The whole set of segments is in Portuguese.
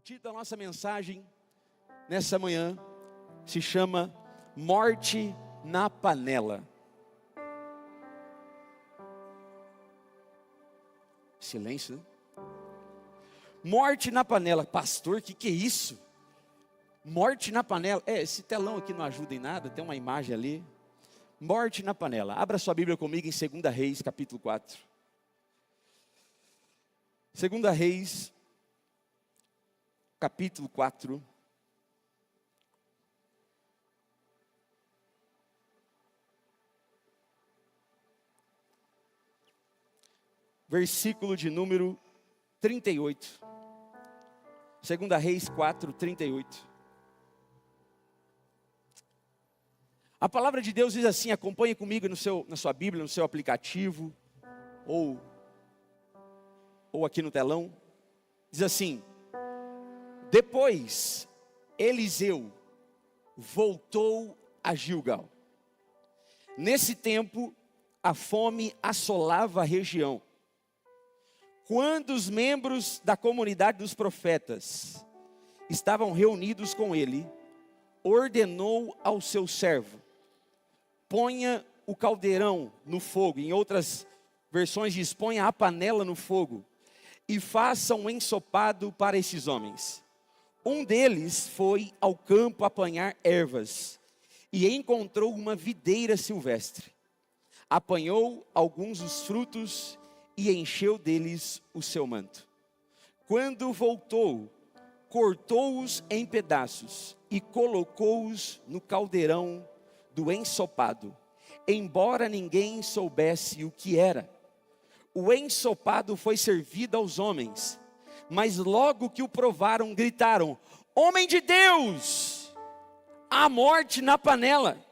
título da nossa mensagem nessa manhã se chama Morte na Panela. Silêncio, né? Morte na panela. Pastor, que é isso? Morte na panela. Esse telão aqui não ajuda em nada, tem uma imagem ali. Morte na panela. Abra sua Bíblia comigo em 2 Reis, capítulo 4. 2 Reis, capítulo 4. Versículo de número 38. 2 Reis 4, 38. A palavra de Deus diz assim, acompanhe comigo na sua Bíblia, no seu aplicativo, ou aqui no telão. Diz assim: depois Eliseu voltou a Gilgal. Nesse tempo, a fome assolava a região. Quando os membros da comunidade dos profetas estavam reunidos com ele, ordenou ao seu servo: ponha o caldeirão no fogo. Em outras versões diz: ponha a panela no fogo e faça um ensopado para esses homens. Um deles foi ao campo apanhar ervas e encontrou uma videira silvestre. Apanhou alguns dos frutos e encheu deles o seu manto. Quando voltou, cortou-os em pedaços e colocou-os no caldeirão do ensopado, embora ninguém soubesse o que era. O ensopado foi servido aos homens, mas logo que o provaram, gritaram: homem de Deus, há morte na panela.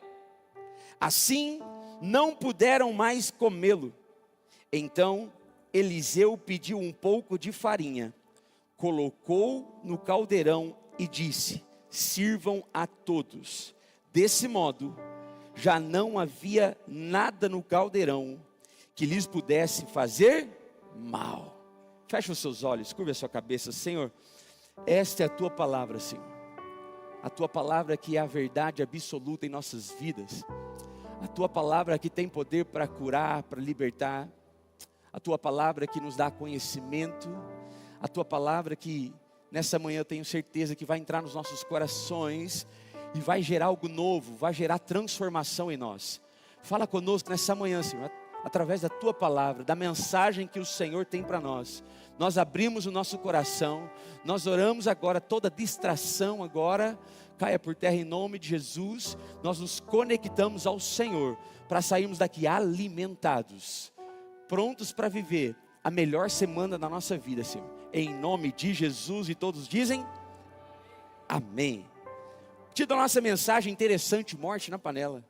Assim não puderam mais comê-lo. Então Eliseu pediu um pouco de farinha, colocou no caldeirão e disse: sirvam a todos. Desse modo, já não havia nada no caldeirão que lhes pudesse fazer mal. Feche os seus olhos, curva a sua cabeça. Senhor, esta é a tua palavra, Senhor. A tua palavra que é a verdade absoluta em nossas vidas. A tua palavra que tem poder para curar, para libertar. A tua palavra que nos dá conhecimento. A tua palavra que nessa manhã eu tenho certeza que vai entrar nos nossos corações e vai gerar algo novo, vai gerar transformação em nós. Fala conosco nessa manhã, Senhor, através da tua palavra, da mensagem que o Senhor tem para nós. Nós abrimos o nosso coração, nós oramos agora, toda distração agora caia por terra em nome de Jesus. Nós nos conectamos ao Senhor para sairmos daqui alimentados, prontos para viver a melhor semana da nossa vida, Senhor. Em nome de Jesus, e todos dizem amém. O título da nossa mensagem interessante: morte na panela.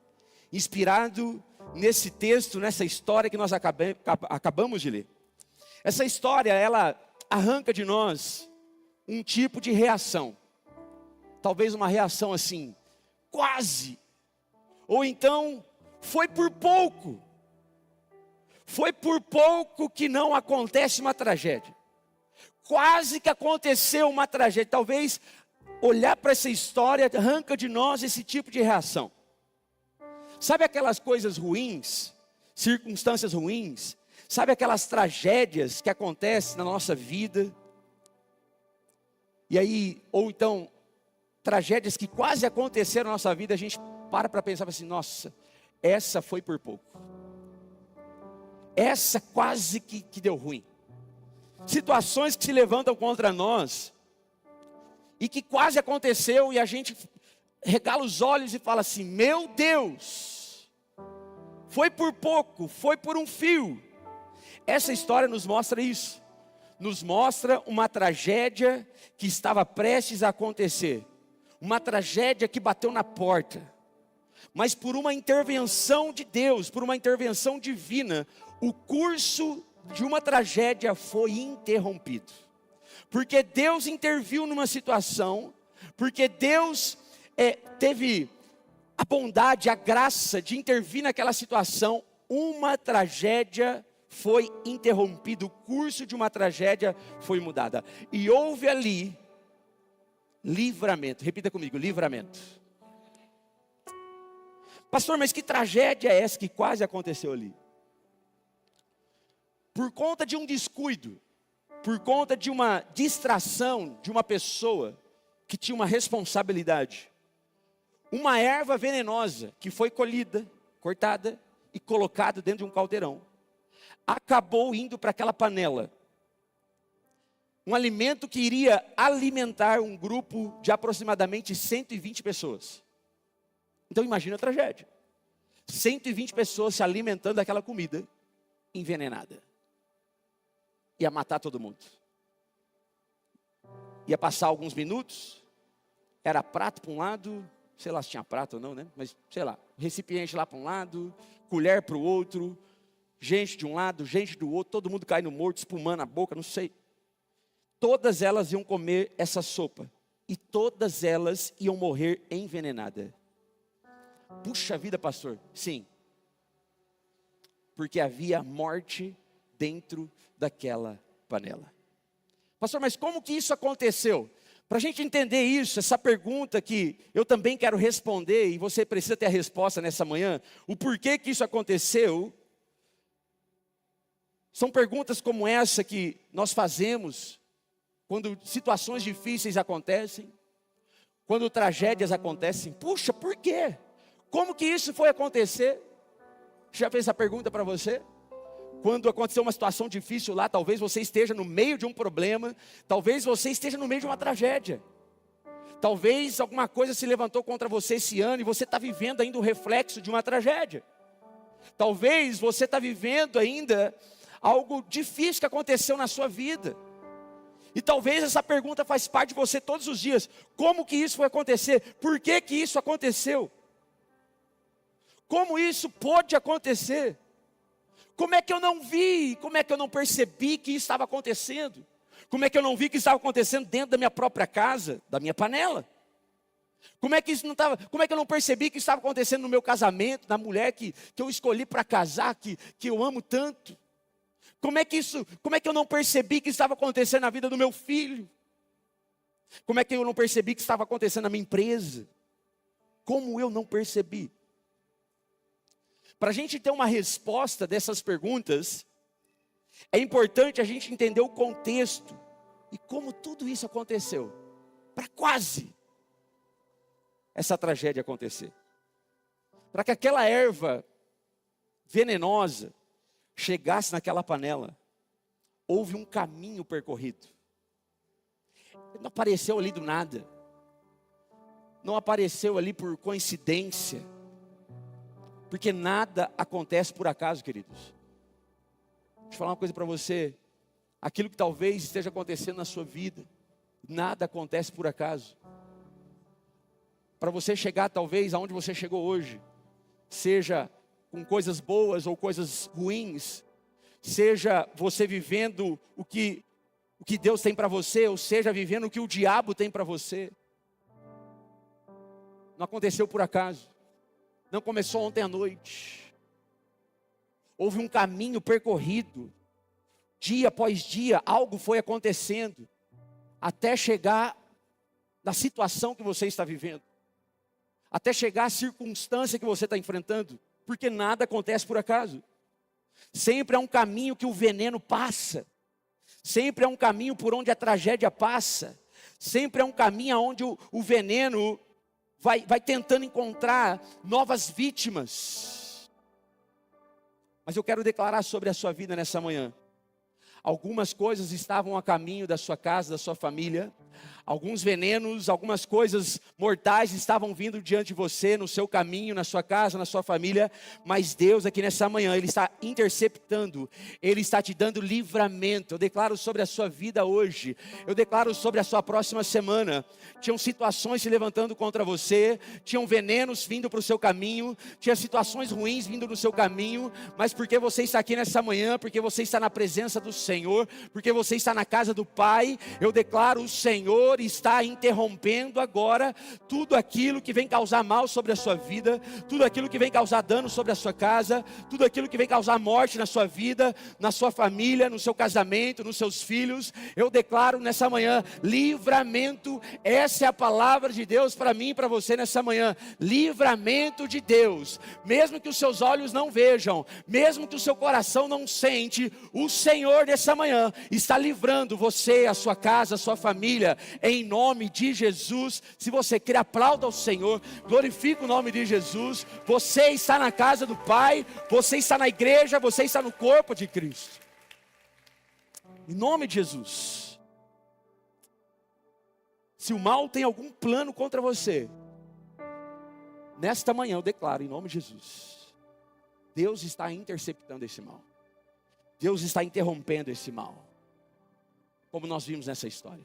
Inspirado nesse texto, nessa história que nós acabamos de ler. Essa história, ela arranca de nós um tipo de reação. Talvez uma reação assim, quase. Ou então, foi por pouco. Foi por pouco que não acontece uma tragédia. Quase que aconteceu uma tragédia. Talvez olhar para essa história arranca de nós esse tipo de reação. Sabe aquelas coisas ruins, circunstâncias ruins? Sabe aquelas tragédias que acontecem na nossa vida? E aí, ou então, tragédias que quase aconteceram na nossa vida, a gente para pensar assim: nossa, essa foi por pouco. Essa quase que deu ruim. Situações que se levantam contra nós e que quase aconteceu, e a gente regala os olhos e fala assim: meu Deus, foi por pouco, foi por um fio. Essa história nos mostra isso. Nos mostra uma tragédia que estava prestes a acontecer. Uma tragédia que bateu na porta. Mas por uma intervenção de Deus, por uma intervenção divina, o curso de uma tragédia foi interrompido. Porque Deus interviu numa situação, porque Deus teve a bondade, a graça de intervir naquela situação. Uma tragédia foi interrompida, o curso de uma tragédia foi mudada. E houve ali livramento. Repita comigo, livramento. Pastor, mas que tragédia é essa que quase aconteceu ali? Por conta de um descuido, por conta de uma distração de uma pessoa que tinha uma responsabilidade. Uma erva venenosa que foi colhida, cortada e colocada dentro de um caldeirão, acabou indo para aquela panela. Um alimento que iria alimentar um grupo de aproximadamente 120 pessoas. Então imagina a tragédia. 120 pessoas se alimentando daquela comida envenenada. Ia matar todo mundo. Ia passar alguns minutos, era prato para um lado, sei lá se tinha prato ou não, né? Mas sei lá, recipiente lá para um lado, colher para o outro, gente de um lado, gente do outro, todo mundo caindo morto, espumando a boca, não sei. Todas elas iam comer essa sopa. E todas elas iam morrer envenenadas. Puxa vida, pastor. Sim. Porque havia morte dentro daquela panela. Pastor, mas como que isso aconteceu? Para a gente entender isso, essa pergunta que eu também quero responder, e você precisa ter a resposta nessa manhã, o porquê que isso aconteceu, são perguntas como essa que nós fazemos quando situações difíceis acontecem, quando tragédias acontecem. Puxa, por quê? Como que isso foi acontecer? Já fez essa pergunta para você? Quando aconteceu uma situação difícil lá, talvez você esteja no meio de um problema, talvez você esteja no meio de uma tragédia. Talvez alguma coisa se levantou contra você esse ano e você está vivendo ainda o reflexo de uma tragédia. Talvez você está vivendo ainda algo difícil que aconteceu na sua vida. E talvez essa pergunta faz parte de você todos os dias. Como que isso foi acontecer? Por que que isso aconteceu? Como isso pôde acontecer? Como é que eu não vi? Como é que eu não percebi que isso estava acontecendo? Como é que eu não vi que isso estava acontecendo dentro da minha própria casa, da minha panela? Como é que isso não estava? Como é que eu não percebi que isso estava acontecendo no meu casamento, na mulher que eu escolhi para casar, que eu amo tanto? Como é que eu não percebi que estava acontecendo na vida do meu filho? Como é que eu não percebi que estava acontecendo na minha empresa? Como eu não percebi? Para a gente ter uma resposta dessas perguntas, é importante a gente entender o contexto e como tudo isso aconteceu, para quase essa tragédia acontecer. Para que aquela erva venenosa chegasse naquela panela, houve um caminho percorrido. Não apareceu ali do nada. Não apareceu ali por coincidência. Porque nada acontece por acaso, queridos. Deixa eu falar uma coisa para você. Aquilo que talvez esteja acontecendo na sua vida, nada acontece por acaso. Para você chegar talvez aonde você chegou hoje, seja com coisas boas ou coisas ruins, seja você vivendo o que Deus tem para você, ou seja, vivendo o que o diabo tem para você. Não aconteceu por acaso. Não começou ontem à noite. Houve um caminho percorrido. Dia após dia, algo foi acontecendo. Até chegar na situação que você está vivendo. Até chegar à circunstância que você está enfrentando. Porque nada acontece por acaso. Sempre há um caminho que o veneno passa. Sempre há um caminho por onde a tragédia passa. Sempre há um caminho onde o veneno vai tentando encontrar novas vítimas. Mas eu quero declarar sobre a sua vida nessa manhã. Algumas coisas estavam a caminho da sua casa, da sua família. Alguns venenos, algumas coisas mortais estavam vindo diante de você, no seu caminho, na sua casa, na sua família. Mas Deus aqui nessa manhã, Ele está interceptando, Ele está te dando livramento. Eu declaro sobre a sua vida hoje, eu declaro sobre a sua próxima semana. Tinham situações se levantando contra você, tinham venenos vindo para o seu caminho, tinha situações ruins vindo no seu caminho. Mas porque você está aqui nessa manhã, porque você está na presença do Senhor, porque você está na casa do Pai, eu declaro: o Senhor Senhor está interrompendo agora tudo aquilo que vem causar mal sobre a sua vida, tudo aquilo que vem causar dano sobre a sua casa, tudo aquilo que vem causar morte na sua vida, na sua família, no seu casamento, nos seus filhos. Eu declaro nessa manhã, livramento. Essa é a palavra de Deus para mim e para você nessa manhã. Livramento de Deus. Mesmo que os seus olhos não vejam, mesmo que o seu coração não sente, o Senhor nessa manhã está livrando você, a sua casa, a sua família, em nome de Jesus. Se você crê, aplauda ao Senhor, glorifica o nome de Jesus. Você está na casa do Pai, você está na igreja, você está no corpo de Cristo, em nome de Jesus. Se o mal tem algum plano contra você, nesta manhã eu declaro em nome de Jesus, Deus está interceptando esse mal, Deus está interrompendo esse mal, como nós vimos nessa história.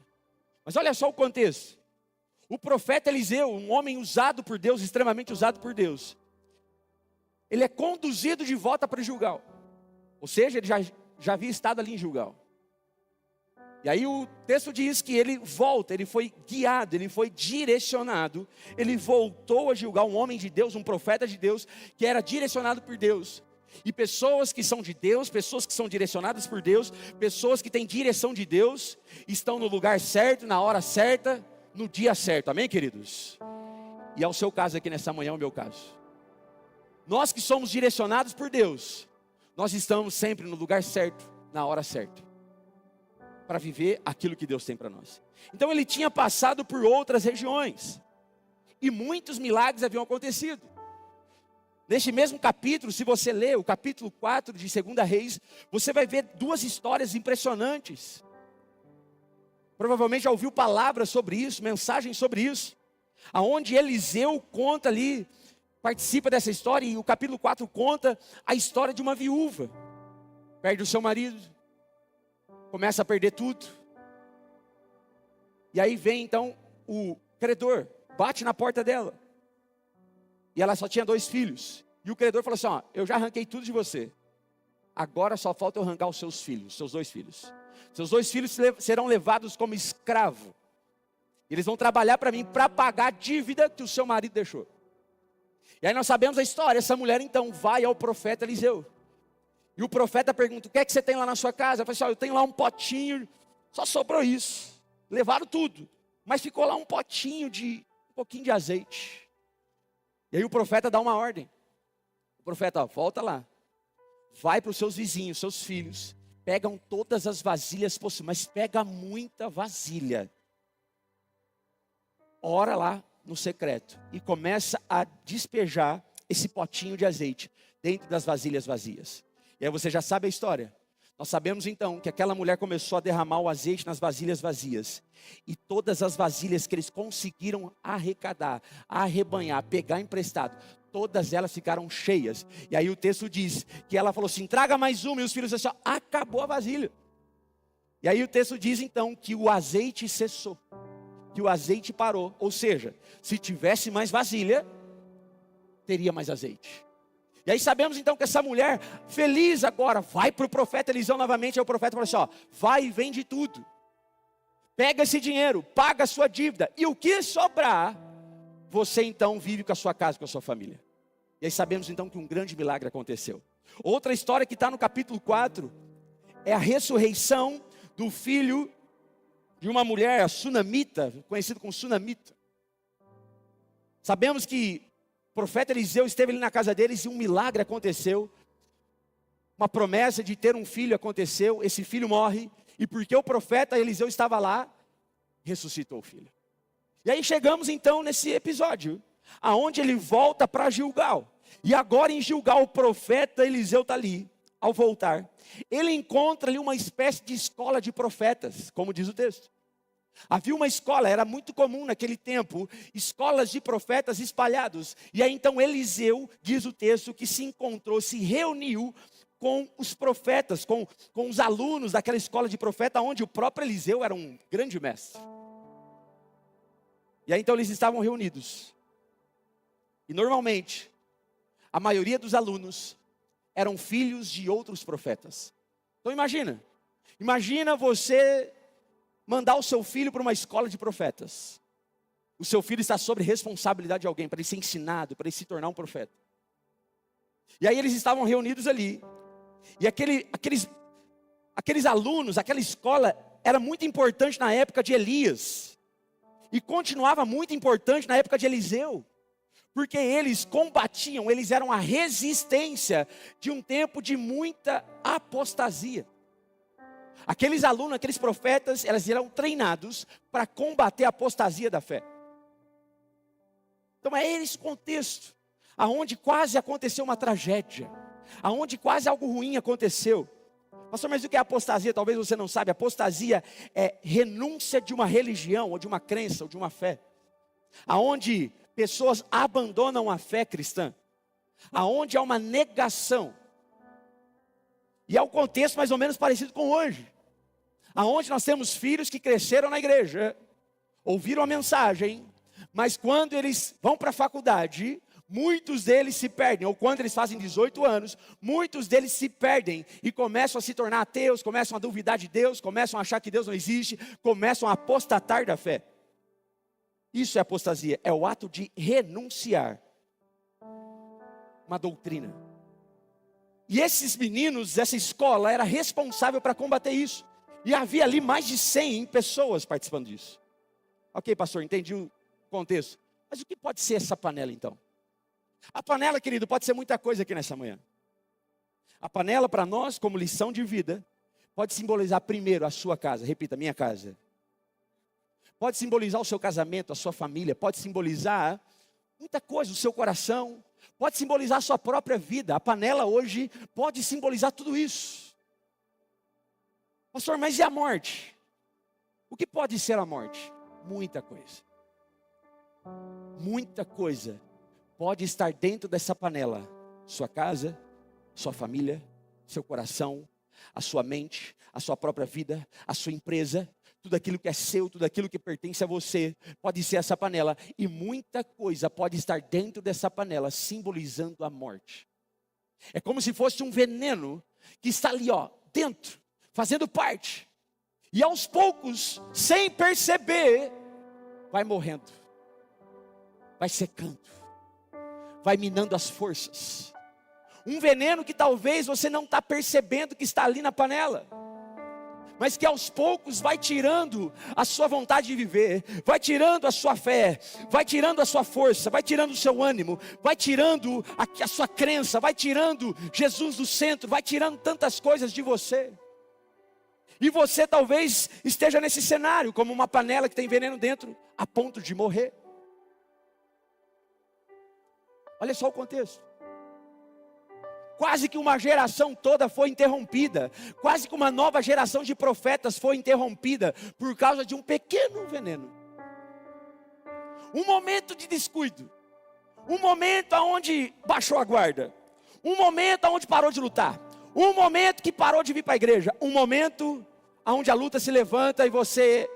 Mas olha só o contexto. O profeta Eliseu, um homem usado por Deus, extremamente usado por Deus, ele é conduzido de volta para Gilgal. Ou seja, ele já havia estado ali em Gilgal. E aí o texto diz que ele volta, ele foi guiado, ele foi direcionado, ele voltou a Gilgal, um homem de Deus, um profeta de Deus, que era direcionado por Deus. E pessoas que são de Deus, pessoas que são direcionadas por Deus, pessoas que têm direção de Deus, estão no lugar certo, na hora certa, no dia certo, amém, queridos? E é o seu caso aqui nessa manhã, é o meu caso. Nós que somos direcionados por Deus, nós estamos sempre no lugar certo, na hora certa, para viver aquilo que Deus tem para nós. Então ele tinha passado por outras regiões, e muitos milagres haviam acontecido. Neste mesmo capítulo, se você ler o capítulo 4 de 2 Reis, você vai ver duas histórias impressionantes. Provavelmente já ouviu palavras sobre isso, mensagens sobre isso, aonde Eliseu conta ali, participa dessa história, e o capítulo 4 conta a história de uma viúva. Perde o seu marido, começa a perder tudo, e aí vem então o credor, bate na porta dela, e ela só tinha 2 filhos, e o credor falou assim: ó, eu já arranquei tudo de você, agora só falta eu arrancar os seus filhos, seus 2 filhos. Seus 2 filhos serão levados como escravo, eles vão trabalhar para mim, para pagar a dívida que o seu marido deixou. E aí nós sabemos a história. Essa mulher então vai ao profeta Eliseu, e o profeta pergunta: o que é que você tem lá na sua casa? Ela fala assim: ó, eu tenho lá um potinho, só sobrou isso, levaram tudo, mas ficou lá um potinho de um pouquinho de azeite. E aí o profeta dá uma ordem. O profeta: ó, volta lá, vai para os seus vizinhos, seus filhos, pegam todas as vasilhas possíveis, mas pega muita vasilha, ora lá no secreto, e começa a despejar esse potinho de azeite dentro das vasilhas vazias. E aí você já sabe a história. Nós sabemos então que aquela mulher começou a derramar o azeite nas vasilhas vazias, e todas as vasilhas que eles conseguiram arrecadar, arrebanhar, pegar emprestado, todas elas ficaram cheias. E aí o texto diz que ela falou assim: traga mais uma, e os filhos disseram assim: acabou a vasilha. E aí o texto diz então que o azeite cessou, que o azeite parou. Ou seja, se tivesse mais vasilha, teria mais azeite. E aí sabemos então que essa mulher, feliz agora, vai para o profeta Eliseu novamente. Aí o profeta fala assim: ó, vai e vende tudo, pega esse dinheiro, paga a sua dívida, e o que sobrar, você então vive com a sua casa, com a sua família. E aí sabemos então que um grande milagre aconteceu. Outra história que está no capítulo 4, é a ressurreição do filho de uma mulher, a Sunamita, conhecido como Sunamita. Sabemos que o profeta Eliseu esteve ali na casa deles e um milagre aconteceu. Uma promessa de ter um filho aconteceu, esse filho morre, e porque o profeta Eliseu estava lá, ressuscitou o filho. E aí chegamos então nesse episódio, aonde ele volta para Gilgal. E agora em Gilgal o profeta Eliseu está ali. Ao voltar, ele encontra ali uma espécie de escola de profetas, como diz o texto. Havia uma escola, era muito comum naquele tempo, escolas de profetas espalhados. E aí então Eliseu, diz o texto, que se encontrou, se reuniu com os profetas, com os alunos daquela escola de profeta, onde o próprio Eliseu era um grande mestre. E aí então eles estavam reunidos. E normalmente, a maioria dos alunos eram filhos de outros profetas. Então imagina você mandar o seu filho para uma escola de profetas. O seu filho está sob responsabilidade de alguém, para ele ser ensinado, para ele se tornar um profeta. E aí eles estavam reunidos ali. E aqueles alunos, aquela escola, era muito importante na época de Elias. E continuava muito importante na época de Eliseu. Porque eles combatiam, eles eram a resistência de um tempo de muita apostasia. Aqueles alunos, aqueles profetas, eles eram treinados para combater a apostasia da fé. Então é esse contexto, aonde quase aconteceu uma tragédia, aonde quase algo ruim aconteceu. Pastor, mas o que é apostasia? Talvez você não saiba. Apostasia é renúncia de uma religião, ou de uma crença, ou de uma fé. Aonde pessoas abandonam a fé cristã, aonde há uma negação. E é um contexto mais ou menos parecido com hoje, aonde nós temos filhos que cresceram na igreja, ouviram a mensagem, mas quando eles vão para a faculdade, muitos deles se perdem, ou quando eles fazem 18 anos, muitos deles se perdem e começam a se tornar ateus, começam a duvidar de Deus, começam a achar que Deus não existe, começam a apostatar da fé. Isso é apostasia, é o ato de renunciar uma doutrina. E esses meninos, essa escola era responsável para combater isso. E havia ali mais de 100 pessoas participando disso. Ok, pastor, entendi o contexto. Mas o que pode ser essa panela então? A panela, querido, pode ser muita coisa aqui nessa manhã. A panela para nós, como lição de vida, pode simbolizar primeiro a sua casa. Repita, minha casa. Pode simbolizar o seu casamento, a sua família. Pode simbolizar muita coisa, o seu coração. Pode simbolizar a sua própria vida. A panela hoje pode simbolizar tudo isso. Pastor, mas e a morte? O que pode ser a morte? Muita coisa. Muita coisa pode estar dentro dessa panela. Sua casa, sua família, seu coração, a sua mente, a sua própria vida, a sua empresa. Tudo aquilo que é seu, tudo aquilo que pertence a você, pode ser essa panela. E muita coisa pode estar dentro dessa panela, simbolizando a morte. É como se fosse um veneno que está ali, ó, dentro, fazendo parte. E aos poucos, sem perceber, vai morrendo. Vai secando. Vai minando as forças. Um veneno que talvez você não está percebendo que está ali na panela. Mas que aos poucos vai tirando a sua vontade de viver, vai tirando a sua fé, vai tirando a sua força, vai tirando o seu ânimo, vai tirando a sua crença, vai tirando Jesus do centro, vai tirando tantas coisas de você. E você talvez esteja nesse cenário, como uma panela que tem veneno dentro, a ponto de morrer. Olha só o contexto. Quase que uma geração toda foi interrompida. Quase que uma nova geração de profetas foi interrompida por causa de um pequeno veneno. Um momento de descuido. Um momento onde baixou a guarda. Um momento onde parou de lutar. Um momento que parou de vir para a igreja. Um momento onde a luta se levanta e você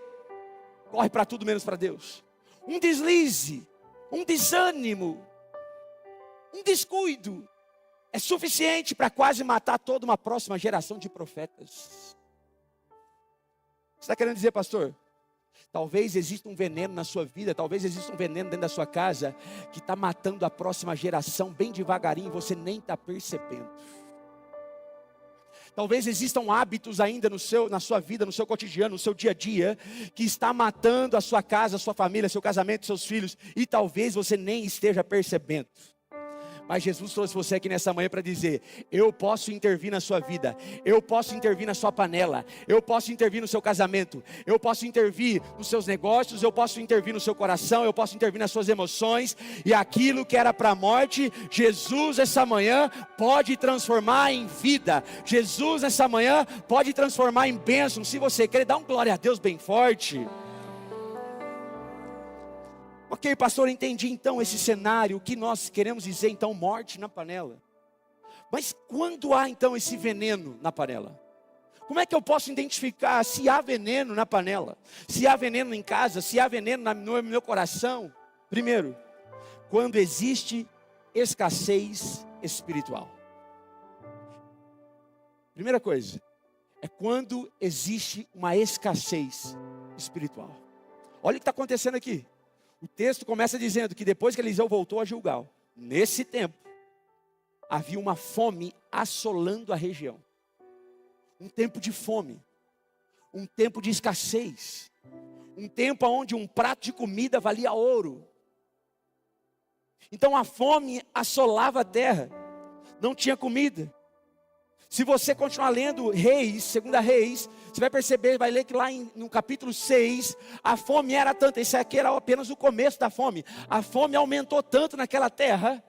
corre para tudo menos para Deus. Um deslize. Um desânimo. Um descuido. É suficiente para quase matar toda uma próxima geração de profetas. Você está querendo dizer, pastor? Talvez exista um veneno na sua vida, talvez exista um veneno dentro da sua casa, que está matando a próxima geração bem devagarinho e você nem está percebendo. Talvez existam hábitos ainda na sua vida, no seu cotidiano, no seu dia a dia, que está matando a sua casa, a sua família, seu casamento, seus filhos, e talvez você nem esteja percebendo. Mas Jesus trouxe você aqui nessa manhã para dizer: eu posso intervir na sua vida, eu posso intervir na sua panela, eu posso intervir no seu casamento, eu posso intervir nos seus negócios, eu posso intervir no seu coração, eu posso intervir nas suas emoções. E aquilo que era para a morte, Jesus essa manhã pode transformar em vida. Jesus essa manhã pode transformar em bênção. Se você quer, dá um glória a Deus bem forte. Ok, pastor, entendi então esse cenário. O que nós queremos dizer então? Morte na panela. Mas quando há então esse veneno na panela? Como é que eu posso identificar se há veneno na panela? Se há veneno em casa? Se há veneno no meu coração? Primeiro, quando existe escassez espiritual. Primeira coisa, é quando existe uma escassez espiritual. Olha o que está acontecendo aqui. O texto começa dizendo que depois que Eliseu voltou a Gilgal, nesse tempo, havia uma fome assolando a região. Um tempo de fome, um tempo de escassez, um tempo onde um prato de comida valia ouro. Então a fome assolava a terra, não tinha comida. Se você continuar lendo Reis, segunda Reis, você vai perceber, vai ler que lá no capítulo 6, a fome era tanta, esse aqui era apenas o começo da fome. A fome aumentou tanto naquela terra,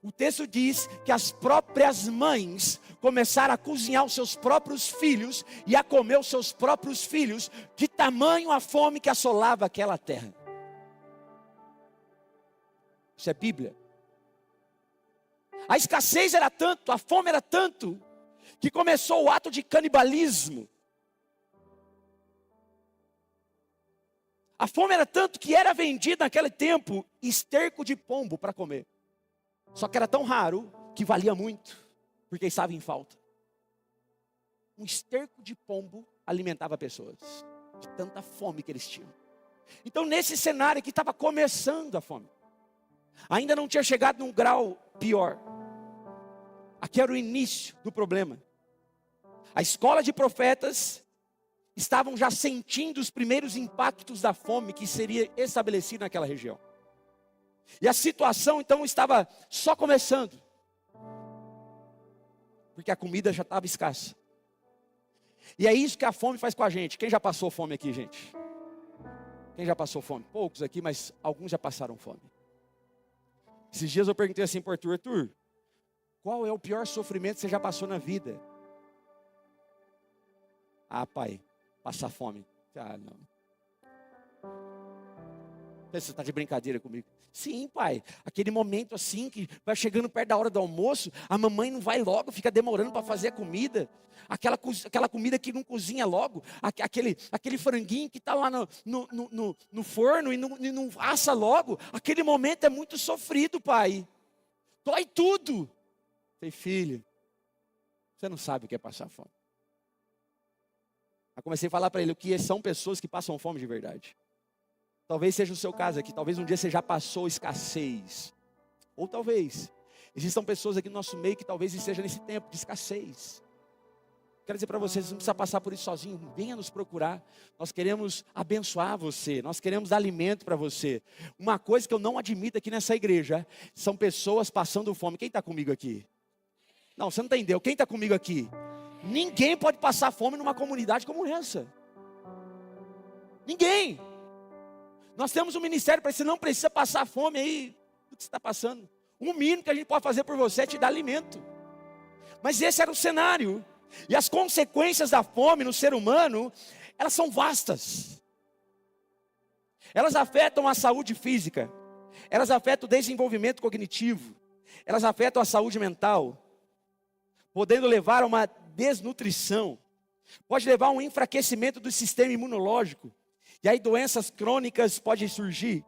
o texto diz que as próprias mães começaram a cozinhar os seus próprios filhos e a comer os seus próprios filhos, de tamanho a fome que assolava aquela terra. Isso é Bíblia. A escassez era tanto, a fome era tanto, que começou o ato de canibalismo. A fome era tanto que era vendido naquele tempo esterco de pombo para comer. Só que era tão raro que valia muito, porque estava em falta. Um esterco de pombo alimentava pessoas, de tanta fome que eles tinham. Então nesse cenário que estava começando a fome, ainda não tinha chegado num grau pior. Aqui era o início do problema. A escola de profetas estavam já sentindo os primeiros impactos da fome que seria estabelecida naquela região. E a situação então estava só começando, porque a comida já estava escassa. E é isso que a fome faz com a gente. Quem já passou fome aqui, gente? Quem já passou fome? Poucos aqui, mas alguns já passaram fome. Esses dias eu perguntei assim para o Arthur, qual é o pior sofrimento que você já passou na vida? Ah, pai, passar fome. Ah, não. Você está de brincadeira comigo? Sim, pai. Aquele momento assim, que vai chegando perto da hora do almoço, a mamãe não vai logo, fica demorando para fazer a comida. Aquela comida que não cozinha logo. Aquele franguinho que está lá no forno e não assa logo. Aquele momento é muito sofrido, pai. Dói tudo. Falei, filho, você não sabe o que é passar fome. Eu comecei a falar para ele o que são pessoas que passam fome de verdade. Talvez seja o seu caso aqui, talvez um dia você já passou escassez. Ou talvez existam pessoas aqui no nosso meio que talvez esteja nesse tempo de escassez. Quero dizer para vocês, não precisa passar por isso sozinho, venha nos procurar. Nós queremos abençoar você, nós queremos dar alimento para você. Uma coisa que eu não admito aqui nessa igreja, são pessoas passando fome. Quem está comigo aqui? Não, você não entendeu. Quem está comigo aqui? Ninguém pode passar fome numa comunidade como essa. Ninguém. Nós temos um ministério para você, não precisa passar fome aí do que você está passando. O mínimo que a gente pode fazer por você é te dar alimento. Mas esse era o cenário. E as consequências da fome no ser humano, elas são vastas. Elas afetam a saúde física. Elas afetam o desenvolvimento cognitivo. Elas afetam a saúde mental. Podendo levar a uma desnutrição. Pode levar a um enfraquecimento do sistema imunológico. E aí doenças crônicas podem surgir.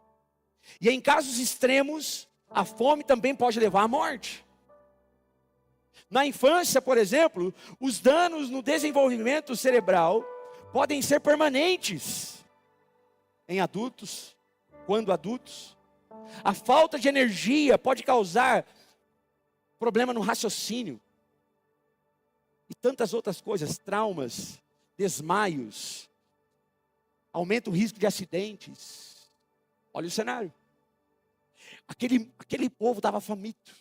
E em casos extremos, a fome também pode levar à morte. Na infância, por exemplo, os danos no desenvolvimento cerebral podem ser permanentes. Em adultos, quando adultos. A falta de energia pode causar problema no raciocínio. E tantas outras coisas, traumas, desmaios. Aumenta o risco de acidentes. Olha o cenário. Aquele povo estava faminto.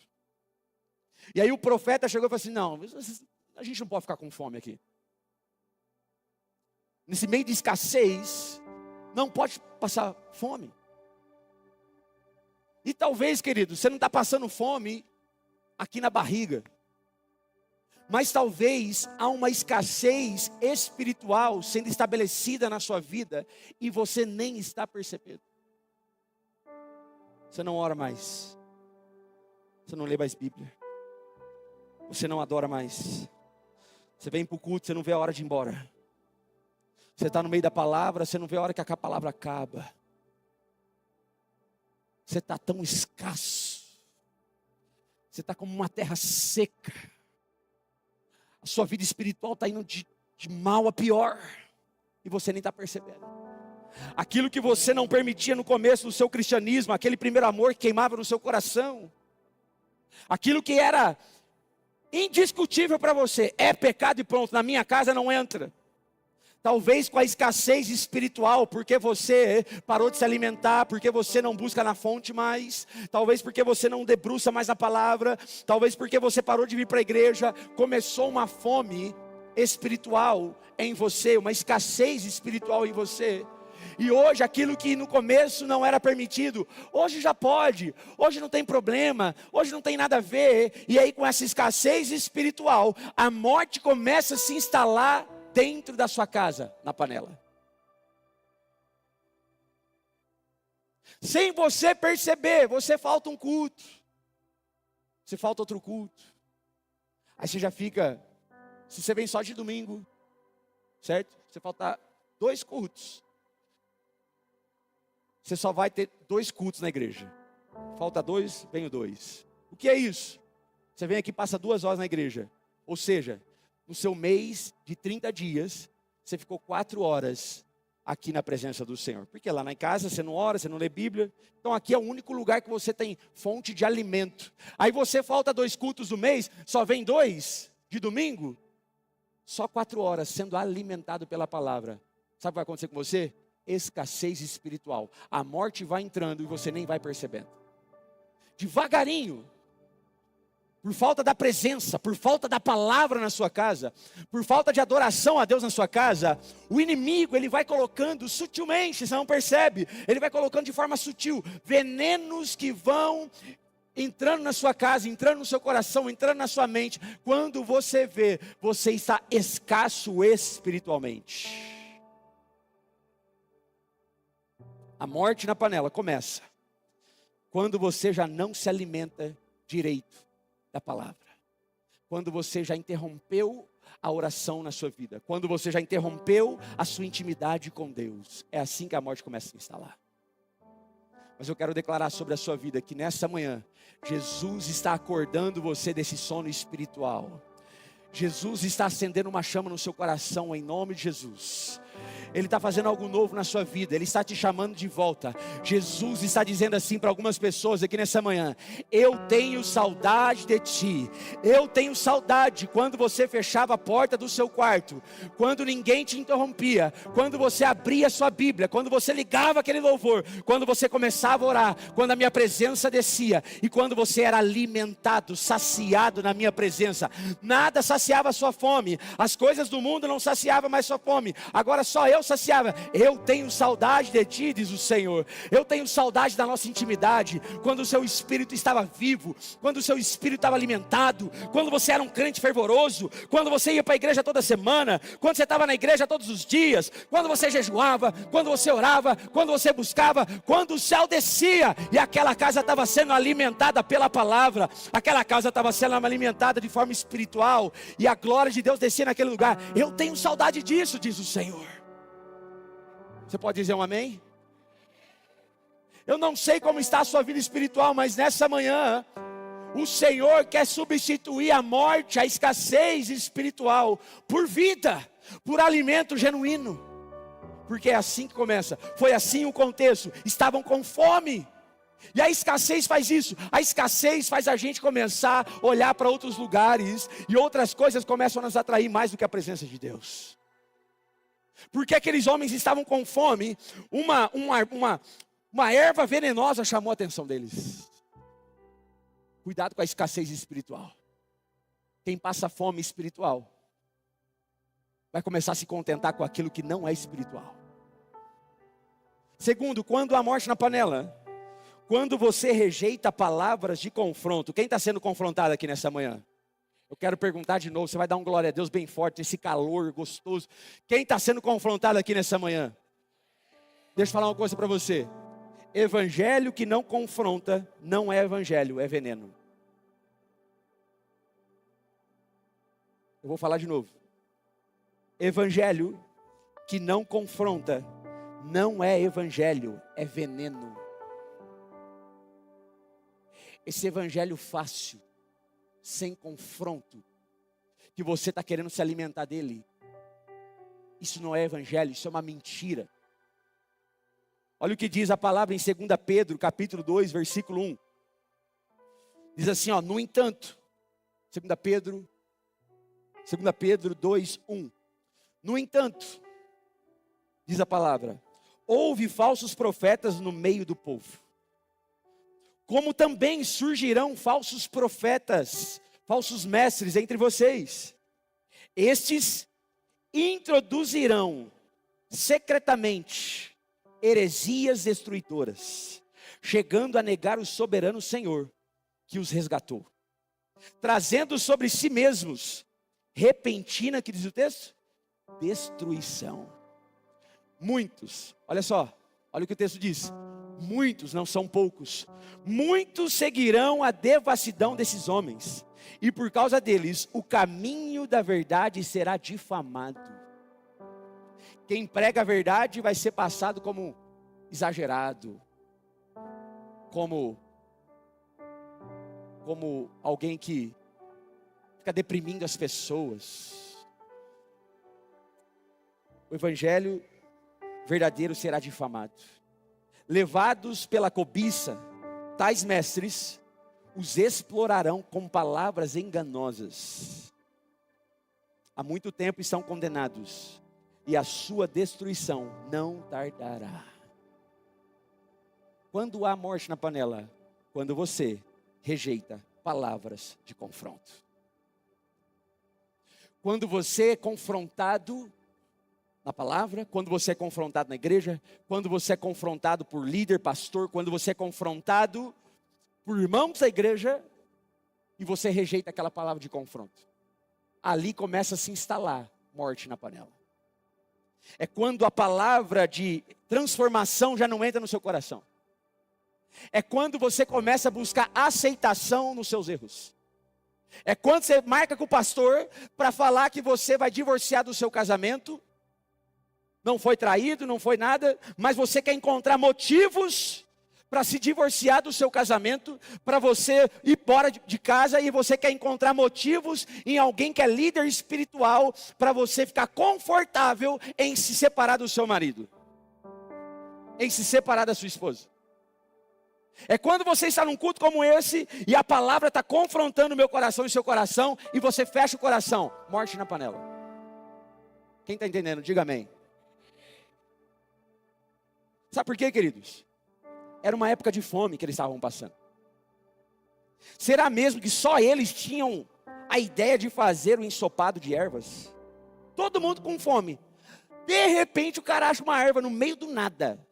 E aí o profeta chegou e falou assim, não, a gente não pode ficar com fome aqui. Nesse meio de escassez, não pode passar fome. E talvez, querido, você não está passando fome aqui na barriga. Mas talvez há uma escassez espiritual sendo estabelecida na sua vida e você nem está percebendo. Você não ora mais. Você não lê mais Bíblia. Você não adora mais. Você vem para o culto, você não vê a hora de ir embora. Você está no meio da palavra, você não vê a hora que a palavra acaba. Você está tão escasso. Você está como uma terra seca. A sua vida espiritual está indo de de mal a pior, e você nem está percebendo. Aquilo que você não permitia no começo do seu cristianismo, aquele primeiro amor que queimava no seu coração, aquilo que era indiscutível para você, é pecado e pronto, na minha casa não entra. Talvez com a escassez espiritual, porque você parou de se alimentar, porque você não busca na fonte mais, talvez porque você não debruça mais na palavra, talvez porque você parou de vir para a igreja, começou uma fome espiritual em você, uma escassez espiritual em você. E hoje aquilo que no começo não era permitido, hoje já pode, hoje não tem problema, hoje não tem nada a ver. E aí com essa escassez espiritual, a morte começa a se instalar dentro da sua casa, na panela. Sem você perceber, você falta um culto, você falta outro culto. Aí você já fica, se você vem só de domingo, certo? Você falta 2 cultos. Você só vai ter 2 cultos na igreja. Falta 2, venho 2. O que é isso? Você vem aqui e passa 2 horas na igreja. Ou seja, no seu mês de 30 dias, você ficou 4 horas aqui na presença do Senhor. Porque lá na casa você não ora, você não lê Bíblia. Então aqui é o único lugar que você tem fonte de alimento. Aí você falta 2 cultos do mês, só vem 2 de domingo. Só 4 horas sendo alimentado pela palavra. Sabe o que vai acontecer com você? Escassez espiritual. A morte vai entrando e você nem vai percebendo. Devagarinho. Por falta da presença, por falta da palavra na sua casa, por falta de adoração a Deus na sua casa, o inimigo ele vai colocando sutilmente, você não percebe, ele vai colocando de forma sutil, venenos que vão entrando na sua casa, entrando no seu coração, entrando na sua mente. Quando você vê, você está escasso espiritualmente. A morte na panela começa quando você já não se alimenta direito da palavra. Quando você já interrompeu a oração na sua vida. Quando você já interrompeu a sua intimidade com Deus. É assim que a morte começa a se instalar. Mas eu quero declarar sobre a sua vida que nessa manhã, Jesus está acordando você desse sono espiritual. Jesus está acendendo uma chama no seu coração em nome de Jesus. Ele está fazendo algo novo na sua vida. Ele está te chamando de volta. Jesus está dizendo assim para algumas pessoas aqui nessa manhã: eu tenho saudade de ti. Eu tenho saudade quando você fechava a porta do seu quarto, quando ninguém te interrompia, quando você abria a sua Bíblia, quando você ligava aquele louvor, quando você começava a orar, quando a minha presença descia e quando você era alimentado, saciado na minha presença. Nada saciava a sua fome. As coisas do mundo não saciavam mais sua fome. Agora só eu saciava. Eu tenho saudade de ti, diz o Senhor. Eu tenho saudade da nossa intimidade, quando o seu espírito estava vivo, quando o seu espírito estava alimentado, quando você era um crente fervoroso, quando você ia para a igreja toda semana, quando você estava na igreja todos os dias, quando você jejuava, quando você orava, quando você buscava, quando o céu descia e aquela casa estava sendo alimentada pela palavra, aquela casa estava sendo alimentada de forma espiritual e a glória de Deus descia naquele lugar. Eu tenho saudade disso, diz o Senhor. Você pode dizer um amém? Eu não sei como está a sua vida espiritual, mas nessa manhã o Senhor quer substituir a morte, a escassez espiritual por vida, por alimento genuíno. Porque é assim que começa. Foi assim o contexto. Estavam com fome. E a escassez faz isso. A escassez faz a gente começar a olhar para outros lugares e outras coisas começam a nos atrair mais do que a presença de Deus. Porque aqueles homens estavam com fome, uma erva venenosa chamou a atenção deles. Cuidado com a escassez espiritual. Quem passa fome espiritual vai começar a se contentar com aquilo que não é espiritual. Segundo, quando há morte na panela, quando você rejeita palavras de confronto. Quem está sendo confrontado aqui nessa manhã? Eu quero perguntar de novo, você vai dar um glória a Deus bem forte, esse calor gostoso. Quem está sendo confrontado aqui nessa manhã? Deixa eu falar uma coisa para você. Evangelho que não confronta, não é evangelho, é veneno. Eu vou falar de novo. Evangelho que não confronta, não é evangelho, é veneno. Esse evangelho fácil, sem confronto, que você está querendo se alimentar dele, Isso não é evangelho, isso é uma mentira. Olha o que diz a palavra em 2 Pedro, capítulo 2, versículo 1. Diz assim, ó, no entanto, 2 Pedro 2, 1. No entanto, diz a palavra, houve falsos profetas no meio do povo. Como também surgirão falsos profetas, falsos mestres entre vocês. Estes introduzirão secretamente heresias destruidoras, chegando a negar o soberano Senhor que os resgatou, trazendo sobre si mesmos repentina, que diz o texto? Destruição. Muitos, olha só, olha o que o texto diz. Muitos, não são poucos, muitos seguirão a devassidão desses homens, e por causa deles, o caminho da verdade será difamado. Quem prega a verdade vai ser passado como exagerado, como alguém que fica deprimindo as pessoas. O evangelho verdadeiro será difamado. Levados pela cobiça, tais mestres os explorarão com palavras enganosas. Há muito tempo estão condenados, e a sua destruição não tardará. Quando há morte na panela? Quando você rejeita palavras de confronto. Quando você é confrontado na palavra, quando você é confrontado na igreja, quando você é confrontado por líder, pastor, quando você é confrontado por irmãos da igreja, e você rejeita aquela palavra de confronto. Ali começa a se instalar morte na panela. É quando a palavra de transformação já não entra no seu coração. É quando você começa a buscar aceitação nos seus erros. É quando você marca com o pastor para falar que você vai divorciar do seu casamento. Não foi traído, não foi nada, mas você quer encontrar motivos para se divorciar do seu casamento, para você ir embora de casa, e você quer encontrar motivos em alguém que é líder espiritual, para você ficar confortável em se separar do seu marido, em se separar da sua esposa. É quando você está num culto como esse, e a palavra está confrontando o meu coração e o seu coração, e você fecha o coração, morte na panela. Quem está entendendo? Diga amém. Sabe por quê, queridos? Era uma época de fome que eles estavam passando. Será mesmo que só eles tinham a ideia de fazer o ensopado de ervas? Todo mundo com fome. De repente o cara acha uma erva no meio do nada.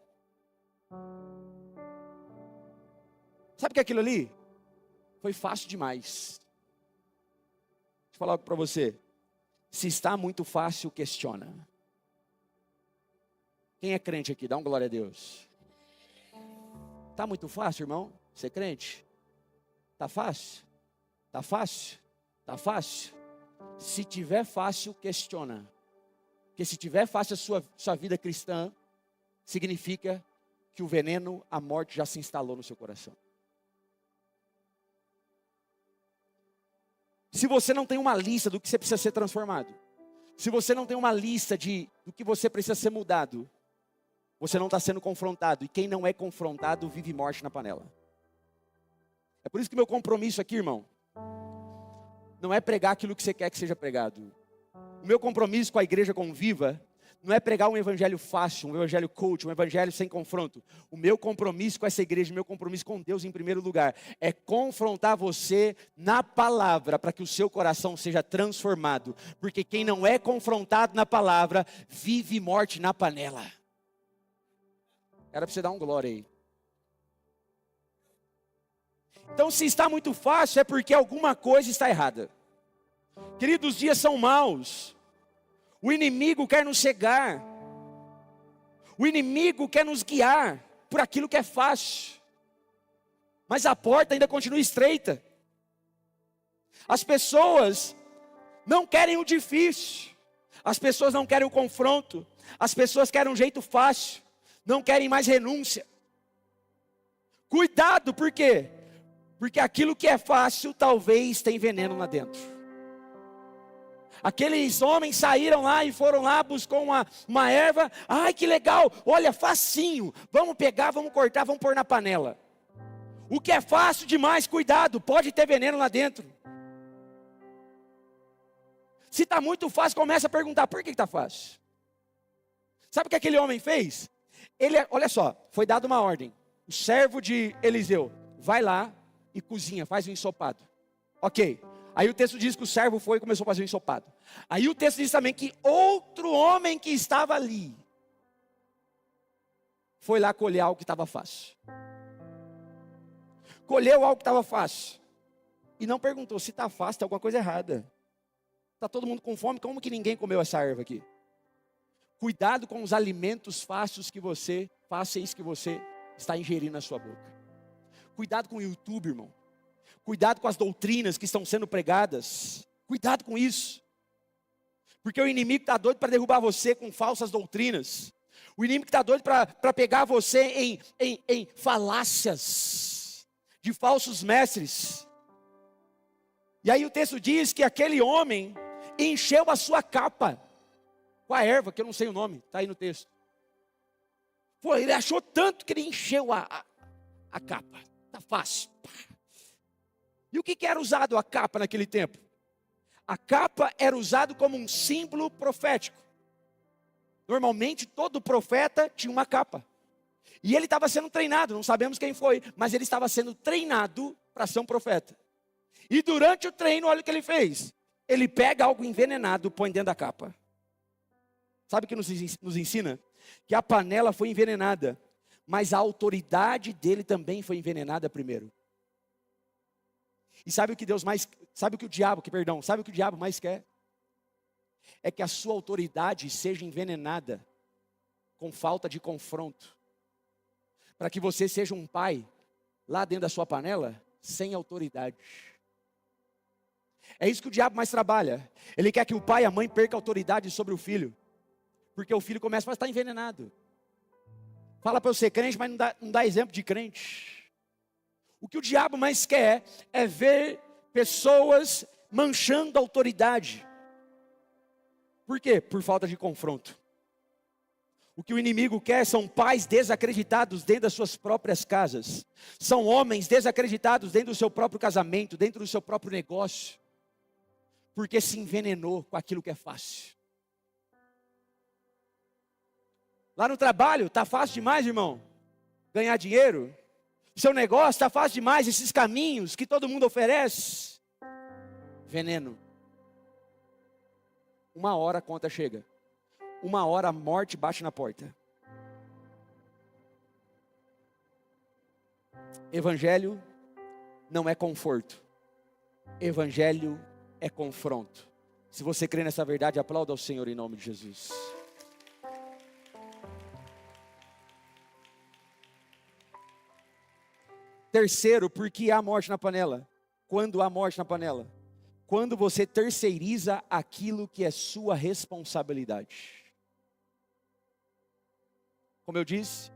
Sabe o que é aquilo ali? Foi fácil demais. Deixa eu falar algo para você. Se está muito fácil, questiona. Quem é crente aqui? Dá um glória a Deus. Está muito fácil, irmão? Ser crente? Está fácil? Está fácil? Está fácil? Se tiver fácil, questiona. Porque se tiver fácil a sua vida cristã, significa que o veneno, a morte já se instalou no seu coração. Se você não tem uma lista do que você precisa ser transformado, se você não tem uma lista do que você precisa ser mudado, você não está sendo confrontado. E quem não é confrontado vive morte na panela. É por isso que meu compromisso aqui, irmão, não é pregar aquilo que você quer que seja pregado. O meu compromisso com a igreja Conviva não é pregar um evangelho fácil, um evangelho coach, um evangelho sem confronto. O meu compromisso com essa igreja, o meu compromisso com Deus em primeiro lugar, é confrontar você na palavra, para que o seu coração seja transformado. Porque quem não é confrontado na palavra, vive morte na panela. Era para você dar um glória aí. Então, se está muito fácil, é porque alguma coisa está errada. Queridos, os dias são maus. O inimigo quer nos cegar. O inimigo quer nos guiar por aquilo que é fácil. Mas a porta ainda continua estreita. As pessoas não querem o difícil. As pessoas não querem o confronto. As pessoas querem um jeito fácil. Não querem mais renúncia. Cuidado, por quê? Porque aquilo que é fácil talvez tem veneno lá dentro. Aqueles homens saíram lá e foram lá, buscou uma erva. Ai, que legal, olha, facinho. Vamos pegar, vamos cortar, vamos pôr na panela. O que é fácil demais, cuidado, pode ter veneno lá dentro. Se está muito fácil, começa a perguntar, por que está fácil? Sabe o que aquele homem fez? Olha só, foi dada uma ordem. O servo de Eliseu, vai lá e cozinha, faz um ensopado. Ok. Aí o texto diz que o servo foi e começou a fazer um ensopado. Aí o texto diz também que outro homem que estava ali foi lá colher algo que estava fácil. Colheu algo que estava fácil. E não perguntou, se está fácil, tem alguma coisa errada. Está todo mundo com fome, como que ninguém comeu essa erva aqui? Cuidado com os alimentos fáceis que você está ingerindo na sua boca. Cuidado com o YouTube, irmão. Cuidado com as doutrinas que estão sendo pregadas. Cuidado com isso. Porque o inimigo está doido para derrubar você com falsas doutrinas. O inimigo está doido para pegar você em falácias de falsos mestres. E aí o texto diz que aquele homem encheu a sua capa com a erva, que eu não sei o nome, está aí no texto. Pô, ele achou tanto que ele encheu a capa. Está fácil. E o que era usado a capa naquele tempo? A capa era usado como um símbolo profético. Normalmente todo profeta tinha uma capa. E ele estava sendo treinado, não sabemos quem foi, mas ele estava sendo treinado para ser um profeta. E durante o treino, olha o que ele fez. Ele pega algo envenenado, põe dentro da capa. Sabe o que nos ensina? Que a panela foi envenenada, mas a autoridade dele também foi envenenada primeiro. E sabe o que o diabo mais quer? É que a sua autoridade seja envenenada com falta de confronto. Para que você seja um pai, lá dentro da sua panela, sem autoridade. É isso que o diabo mais trabalha. Ele quer que o pai e a mãe percam a autoridade sobre o filho. Porque o filho começa a estar envenenado. Fala para eu ser crente, mas não dá exemplo de crente. O que o diabo mais quer é ver pessoas manchando a autoridade. Por quê? Por falta de confronto. O que o inimigo quer são pais desacreditados dentro das suas próprias casas. São homens desacreditados dentro do seu próprio casamento, dentro do seu próprio negócio. Porque se envenenou com aquilo que é fácil. Lá no trabalho, está fácil demais, irmão, ganhar dinheiro. Seu negócio está fácil demais, esses caminhos que todo mundo oferece. Veneno. Uma hora a conta chega. Uma hora a morte bate na porta. Evangelho não é conforto. Evangelho é confronto. Se você crê nessa verdade, aplauda ao Senhor em nome de Jesus. Terceiro, por que há morte na panela? Quando há morte na panela? Quando você terceiriza aquilo que é sua responsabilidade. Como eu disse,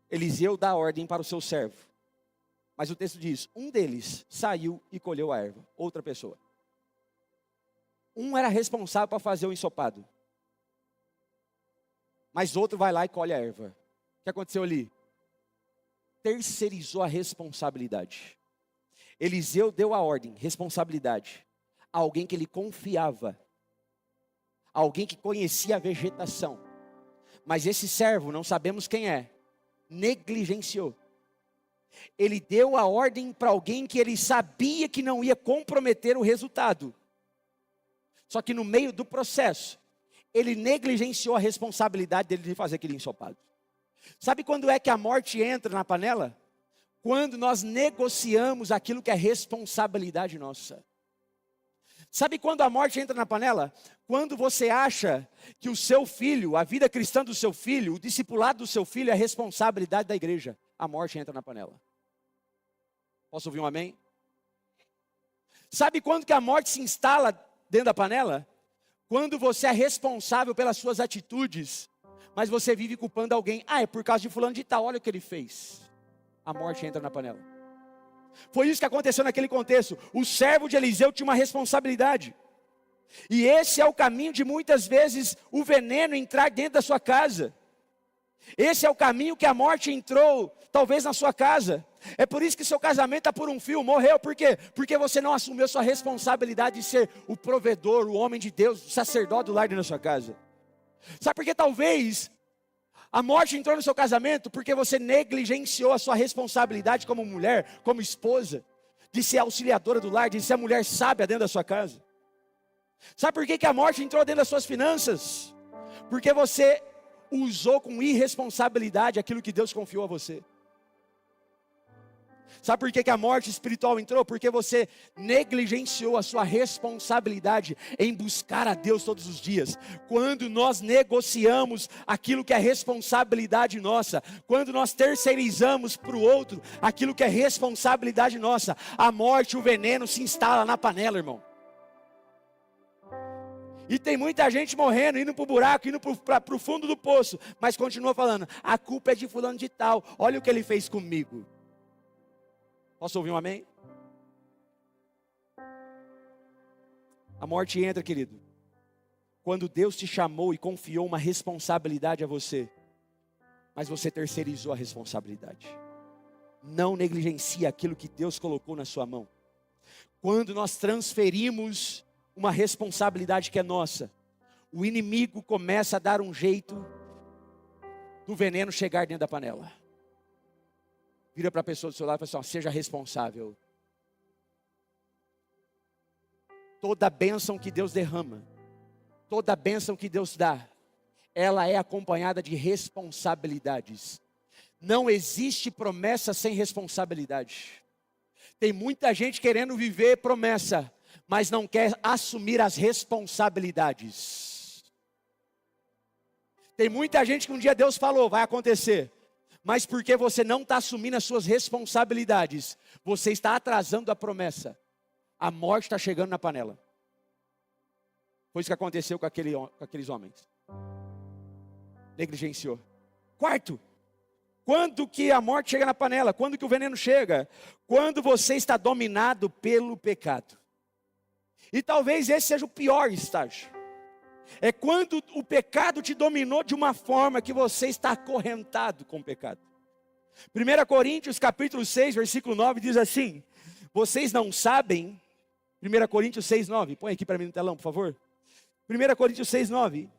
Eliseu dá ordem para o seu servo. Mas o texto diz, um deles saiu e colheu a erva, outra pessoa. Um era responsável para fazer o ensopado. Mas outro vai lá e colhe a erva. O que aconteceu ali? Terceirizou a responsabilidade. Eliseu deu a ordem, responsabilidade, a alguém que ele confiava, alguém que conhecia a vegetação. Mas esse servo, não sabemos quem é, negligenciou. Ele deu a ordem para alguém que ele sabia que não ia comprometer o resultado. Só que no meio do processo, ele negligenciou a responsabilidade dele de fazer aquele ensopado. Sabe quando é que a morte entra na panela? Quando nós negociamos aquilo que é responsabilidade nossa. Sabe quando a morte entra na panela? Quando você acha que o seu filho, a vida cristã do seu filho, o discipulado do seu filho é responsabilidade da igreja. A morte entra na panela. Posso ouvir um amém? Sabe quando que a morte se instala dentro da panela? Quando você é responsável pelas suas atitudes, mas você vive culpando alguém. Ah, é por causa de fulano de tal, olha o que ele fez. A morte entra na panela. Foi isso que aconteceu naquele contexto. O servo de Eliseu tinha uma responsabilidade. E esse é o caminho de muitas vezes o veneno entrar dentro da sua casa. Esse é o caminho que a morte entrou, talvez na sua casa. É por isso que seu casamento está por um fio, morreu. Por quê? Porque você não assumiu sua responsabilidade de ser o provedor, o homem de Deus, o sacerdote do lar dentro da sua casa. Sabe por que talvez a morte entrou no seu casamento? Porque você negligenciou a sua responsabilidade como mulher, como esposa, de ser auxiliadora do lar, de ser a mulher sábia dentro da sua casa. Sabe por que a morte entrou dentro das suas finanças? Porque você usou com irresponsabilidade aquilo que Deus confiou a você. Sabe por que a morte espiritual entrou? Porque você negligenciou a sua responsabilidade em buscar a Deus todos os dias. Quando nós negociamos aquilo que é responsabilidade nossa, quando nós terceirizamos para o outro aquilo que é responsabilidade nossa, a morte, o veneno se instala na panela, irmão. E tem muita gente morrendo, indo para o buraco, indo para o fundo do poço, mas continua falando, a culpa é de fulano de tal, olha o que ele fez comigo. Posso ouvir um amém? A morte entra, querido, quando Deus te chamou e confiou uma responsabilidade a você, mas você terceirizou a responsabilidade. Não negligencie aquilo que Deus colocou na sua mão. Quando nós transferimos uma responsabilidade que é nossa, o inimigo começa a dar um jeito do veneno chegar dentro da panela. Vira para a pessoa do seu lado e fala assim, seja responsável. Toda bênção que Deus derrama, toda bênção que Deus dá, ela é acompanhada de responsabilidades. Não existe promessa sem responsabilidade. Tem muita gente querendo viver promessa, mas não quer assumir as responsabilidades. Tem muita gente que um dia Deus falou, vai acontecer. Mas porque você não está assumindo as suas responsabilidades, você está atrasando a promessa. A morte está chegando na panela. Foi isso que aconteceu com aqueles homens. Negligenciou. Quarto, quando que a morte chega na panela? Quando que o veneno chega? Quando você está dominado pelo pecado. E talvez esse seja o pior estágio. É quando o pecado te dominou de uma forma que você está acorrentado com o pecado. 1 Coríntios capítulo 6, versículo 9 diz assim, vocês não sabem, 1 Coríntios 6, 9, põe aqui para mim no telão, por favor. 1 Coríntios 6, 9,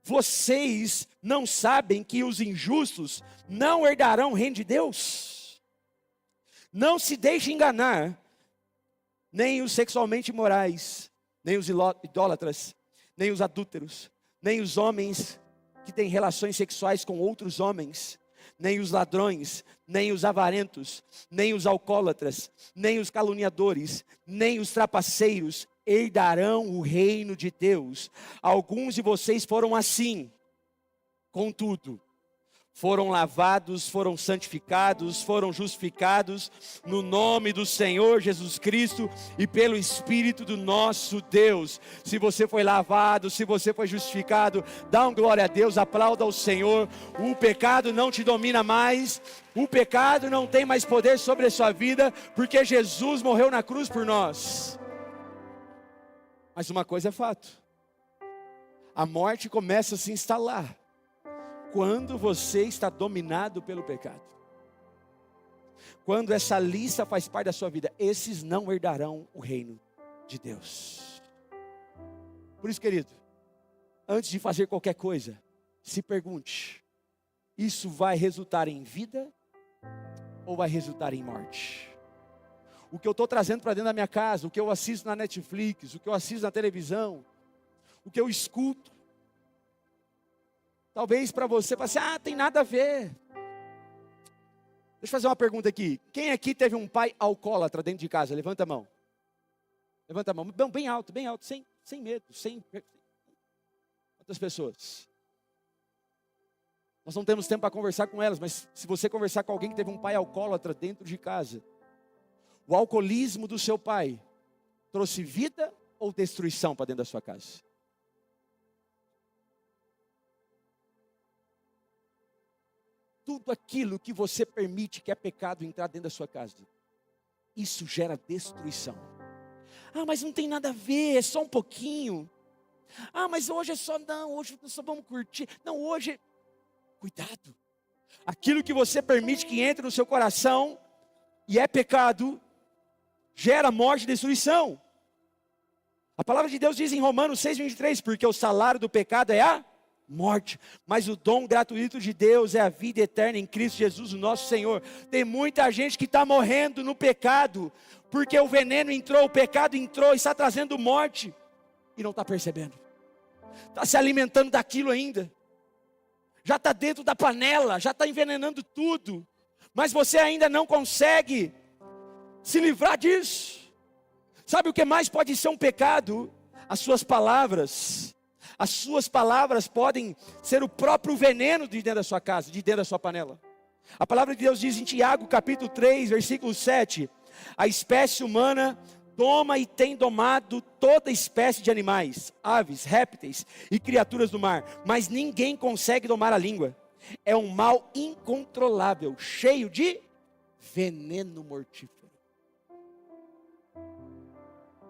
vocês não sabem que os injustos não herdarão o reino de Deus? Não se deixe enganar, nem os sexualmente imorais, nem os idólatras, nem os adúlteros, nem os homens que têm relações sexuais com outros homens, nem os ladrões, nem os avarentos, nem os alcoólatras, nem os caluniadores, nem os trapaceiros herdarão o reino de Deus. Alguns de vocês foram assim, contudo, foram lavados, foram santificados, foram justificados no nome do Senhor Jesus Cristo e pelo Espírito do nosso Deus. Se você foi lavado, se você foi justificado, dá um glória a Deus, aplauda ao Senhor. O pecado não te domina mais, o pecado não tem mais poder sobre a sua vida, porque Jesus morreu na cruz por nós. Mas uma coisa é fato, a morte começa a se instalar quando você está dominado pelo pecado. Quando essa lista faz parte da sua vida, esses não herdarão o reino de Deus. Por isso, querido, antes de fazer qualquer coisa, se pergunte, isso vai resultar em vida ou vai resultar em morte? O que eu estou trazendo para dentro da minha casa, o que eu assisto na Netflix, o que eu assisto na televisão, o que eu escuto, talvez para você, fale assim, tem nada a ver. Deixa eu fazer uma pergunta aqui. Quem aqui teve um pai alcoólatra dentro de casa? Levanta a mão. Levanta a mão. Bem alto, sem medo. Quantas pessoas? Nós não temos tempo para conversar com elas, mas se você conversar com alguém que teve um pai alcoólatra dentro de casa, o alcoolismo do seu pai trouxe vida ou destruição para dentro da sua casa? Tudo aquilo que você permite que é pecado entrar dentro da sua casa, isso gera destruição. Mas não tem nada a ver, é só um pouquinho. Ah, mas hoje é só, não, hoje nós só vamos curtir. Não, hoje, cuidado. Aquilo que você permite que entre no seu coração e é pecado, gera morte e destruição. A palavra de Deus diz em Romanos 6:23, porque o salário do pecado é a morte, mas o dom gratuito de Deus é a vida eterna em Cristo Jesus, o nosso Senhor. Tem muita gente que está morrendo no pecado, porque o veneno entrou, o pecado entrou e está trazendo morte, e não está percebendo, está se alimentando daquilo ainda, já está dentro da panela, já está envenenando tudo, mas você ainda não consegue se livrar disso. Sabe o que mais pode ser um pecado? As suas palavras. As suas palavras podem ser o próprio veneno de dentro da sua casa, de dentro da sua panela. A palavra de Deus diz em Tiago capítulo 3, versículo 7, a espécie humana toma e tem domado toda espécie de animais, aves, répteis e criaturas do mar, mas ninguém consegue domar a língua. É um mal incontrolável, cheio de veneno mortífero.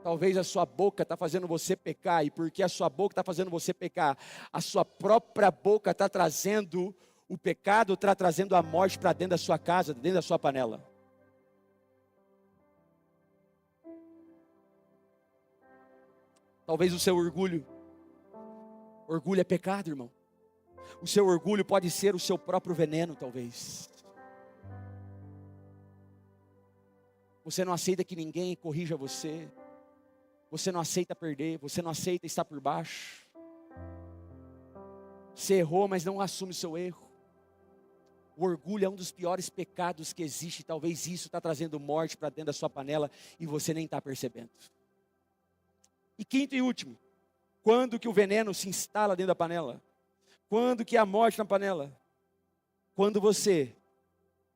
Talvez a sua boca está fazendo você pecar, e porque a sua boca está fazendo você pecar, a sua própria boca está trazendo o pecado, está trazendo a morte para dentro da sua casa, dentro da sua panela. Talvez o seu orgulho é pecado, irmão. O seu orgulho pode ser o seu próprio veneno, talvez. Você não aceita que ninguém corrija você. Você não aceita perder, você não aceita estar por baixo. Você errou, mas não assume o seu erro. O orgulho é um dos piores pecados que existe. Talvez isso está trazendo morte para dentro da sua panela e você nem está percebendo. E quinto e último, quando que o veneno se instala dentro da panela? Quando que há morte na panela? Quando você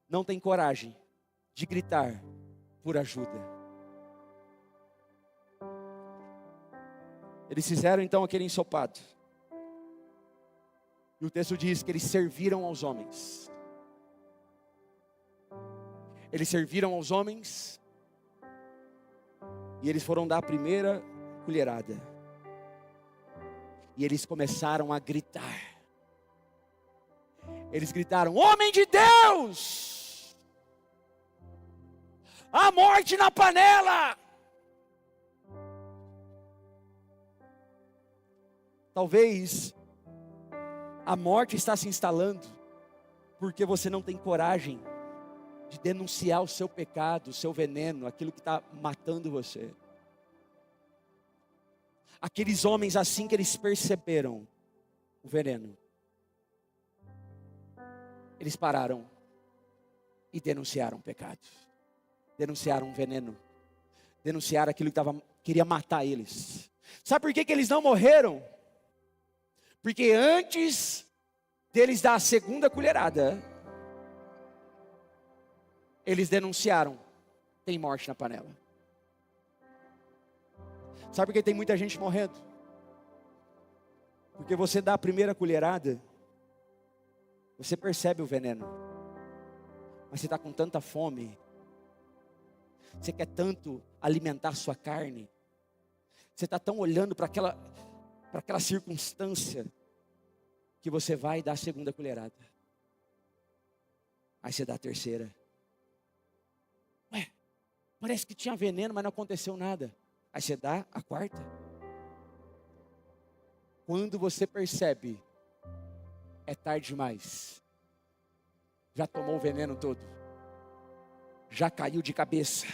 não tem coragem de gritar por ajuda. Eles fizeram então aquele ensopado. E o texto diz que eles serviram aos homens. Eles serviram aos homens. E eles foram dar a primeira colherada. E eles começaram a gritar. Eles gritaram: homem de Deus! A morte na panela! Talvez a morte está se instalando porque você não tem coragem de denunciar o seu pecado, o seu veneno, aquilo que está matando você. Aqueles homens, assim que eles perceberam o veneno, eles pararam e denunciaram o pecado, denunciaram o veneno, denunciaram aquilo que queria matar eles. Sabe por que eles não morreram? Porque antes deles dar a segunda colherada, eles denunciaram: tem morte na panela. Sabe por que tem muita gente morrendo? Porque você dá a primeira colherada, você percebe o veneno, mas você está com tanta fome, você quer tanto alimentar sua carne, você está tão olhando para aquela circunstância, que você vai dar a segunda colherada. Aí você dá a terceira. Ué, parece que tinha veneno, mas não aconteceu nada. Aí você dá a quarta. Quando você percebe, é tarde demais. Já tomou o veneno todo. Já caiu de cabeça.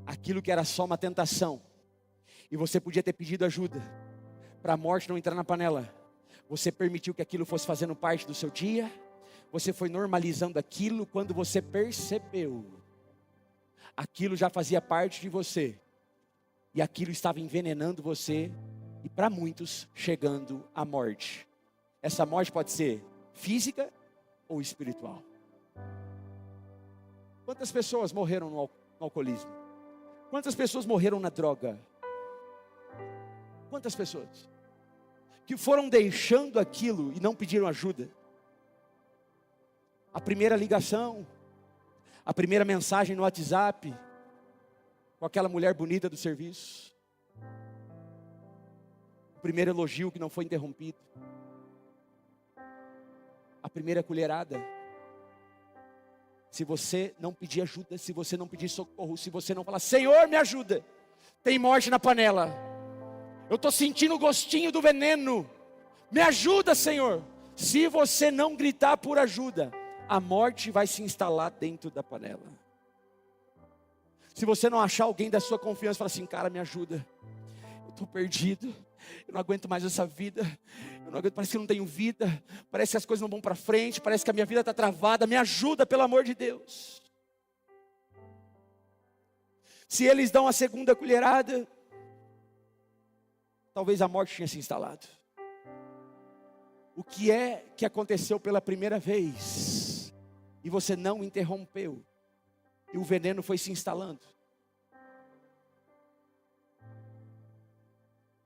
Aquilo que era só uma tentação, e você podia ter pedido ajuda para a morte não entrar na panela, você permitiu que aquilo fosse fazendo parte do seu dia. Você foi normalizando aquilo. Quando você percebeu, aquilo já fazia parte de você, e aquilo estava envenenando você, e para muitos chegando à morte. Essa morte pode ser física ou espiritual. Quantas pessoas morreram no alcoolismo? Quantas pessoas morreram na droga? Quantas pessoas que foram deixando aquilo e não pediram ajuda? A primeira ligação, a primeira mensagem no WhatsApp, com aquela mulher bonita do serviço. O primeiro elogio que não foi interrompido. A primeira colherada. Se você não pedir ajuda, se você não pedir socorro, se você não falar, Senhor, me ajuda. Tem morte na panela. Eu estou sentindo o gostinho do veneno. Me ajuda, Senhor. Se você não gritar por ajuda, a morte vai se instalar dentro da panela. Se você não achar alguém da sua confiança, fala assim, cara, me ajuda. Eu estou perdido. Eu não aguento mais essa vida. Eu não aguento, parece que eu não tenho vida. Parece que as coisas não vão para frente. Parece que a minha vida está travada. Me ajuda, pelo amor de Deus. Se eles dão a segunda colherada, talvez a morte tenha se instalado. O que é que aconteceu pela primeira vez? E você não interrompeu. E o veneno foi se instalando.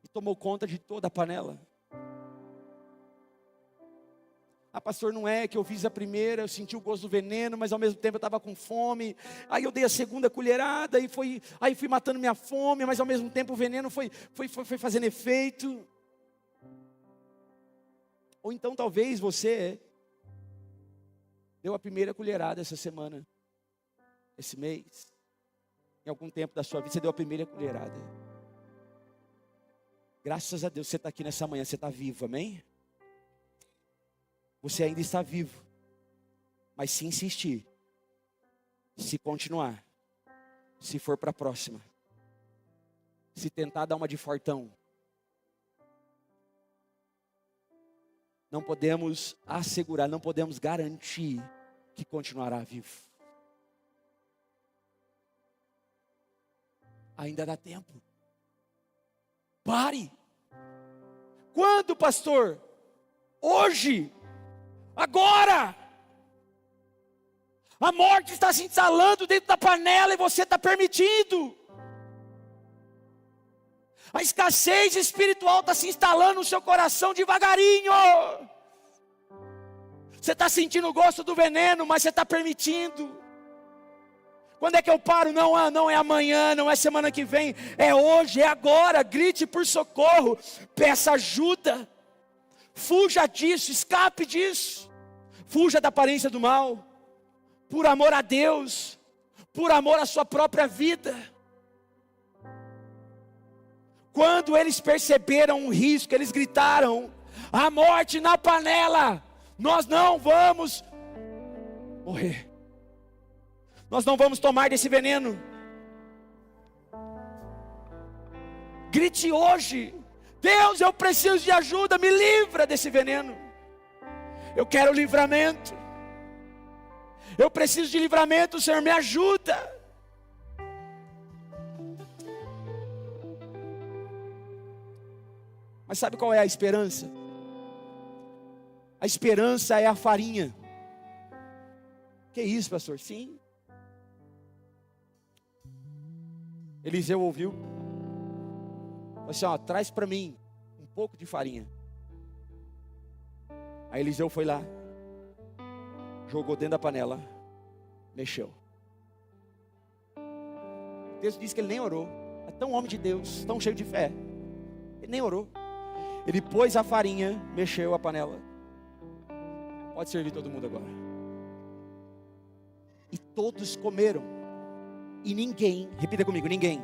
E tomou conta de toda a panela. Ah, pastor, não é que eu fiz a primeira, eu senti o gosto do veneno, mas ao mesmo tempo eu estava com fome. Aí eu dei a segunda colherada, aí fui matando minha fome, mas ao mesmo tempo o veneno foi fazendo efeito. Ou então talvez você deu a primeira colherada essa semana, esse mês. Em algum tempo da sua vida você deu a primeira colherada. Graças a Deus você está aqui nessa manhã, você está vivo, amém? Você ainda está vivo. Mas se insistir, se continuar, se for para a próxima, se tentar dar uma de fortão, não podemos assegurar, não podemos garantir que continuará vivo. Ainda dá tempo. Pare. Quando, pastor? Hoje. Agora. A morte está se instalando dentro da panela e você está permitindo. A escassez espiritual está se instalando no seu coração devagarinho. Você está sentindo o gosto do veneno, mas você está permitindo. Quando é que eu paro? Não é amanhã, não é semana que vem. É hoje, é agora. Grite por socorro. Peça ajuda. Fuja disso, escape disso. Fuja da aparência do mal. Por amor a Deus. Por amor à sua própria vida. Quando eles perceberam o risco, eles gritaram, a morte na panela, nós não vamos morrer. Nós não vamos tomar desse veneno. Grite hoje, Deus, eu preciso de ajuda, me livra desse veneno. Eu quero livramento. Eu preciso de livramento, Senhor, me ajuda. Mas sabe qual é a esperança? A esperança é a farinha. Que isso, pastor? Sim. Eliseu ouviu. Falou assim, ó, traz para mim um pouco de farinha. Aí Eliseu foi lá, jogou dentro da panela, mexeu. O texto diz que ele nem orou. É tão homem de Deus, tão cheio de fé. Ele nem orou. Ele pôs a farinha, mexeu a panela. Pode servir todo mundo agora. E todos comeram. E ninguém, repita comigo, ninguém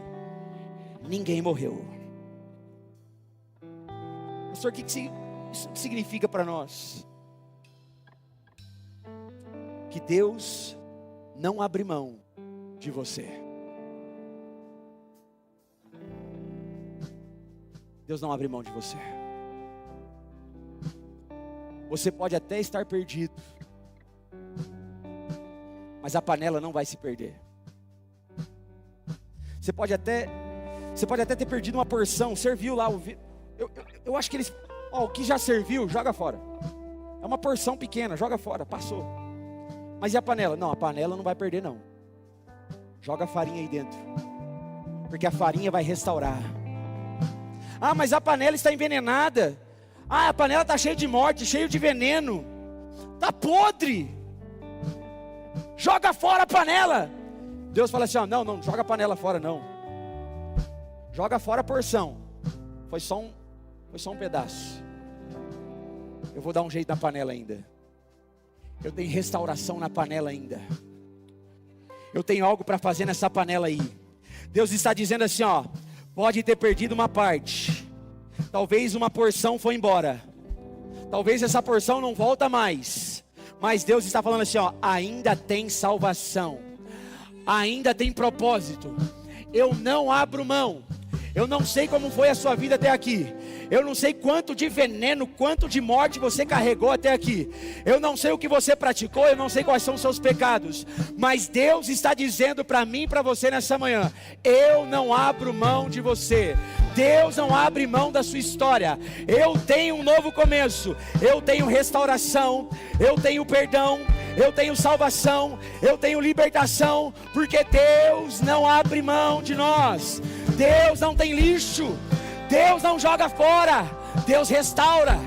morreu. Pastor, o que isso significa para nós? Que Deus não abre mão de você. Deus não abre mão de você. Você pode até estar perdido, mas a panela não vai se perder. Você pode até ter perdido uma porção, serviu lá. Eu acho que eles, o que já serviu, joga fora. É uma porção pequena, joga fora, passou. Mas e a panela? Não, a panela não vai perder não. Joga a farinha aí dentro, porque a farinha vai restaurar. Ah, mas a panela está envenenada. Ah, a panela está cheia de morte, cheia de veneno. Está podre. Joga fora a panela. Deus fala assim, ó, não joga a panela fora não. Joga fora a porção. Foi só Foi só um pedaço. Eu vou dar um jeito na panela ainda. Eu tenho restauração na panela ainda. Eu tenho algo para fazer nessa panela aí. Deus está dizendo assim, ó, pode ter perdido uma parte. Talvez uma porção foi embora. Talvez essa porção não volta mais. Mas Deus está falando assim, ó, ainda tem salvação. Ainda tem propósito. Eu não abro mão. Eu não sei como foi a sua vida até aqui. Eu não sei quanto de veneno, quanto de morte você carregou até aqui. Eu não sei o que você praticou, eu não sei quais são os seus pecados. Mas Deus está dizendo para mim e para você nessa manhã: eu não abro mão de você. Deus não abre mão da sua história. Eu tenho um novo começo. Eu tenho restauração. Eu tenho perdão. Eu tenho salvação. Eu tenho libertação. Porque Deus não abre mão de nós. Deus não tem lixo. Deus não joga fora. Deus restaura.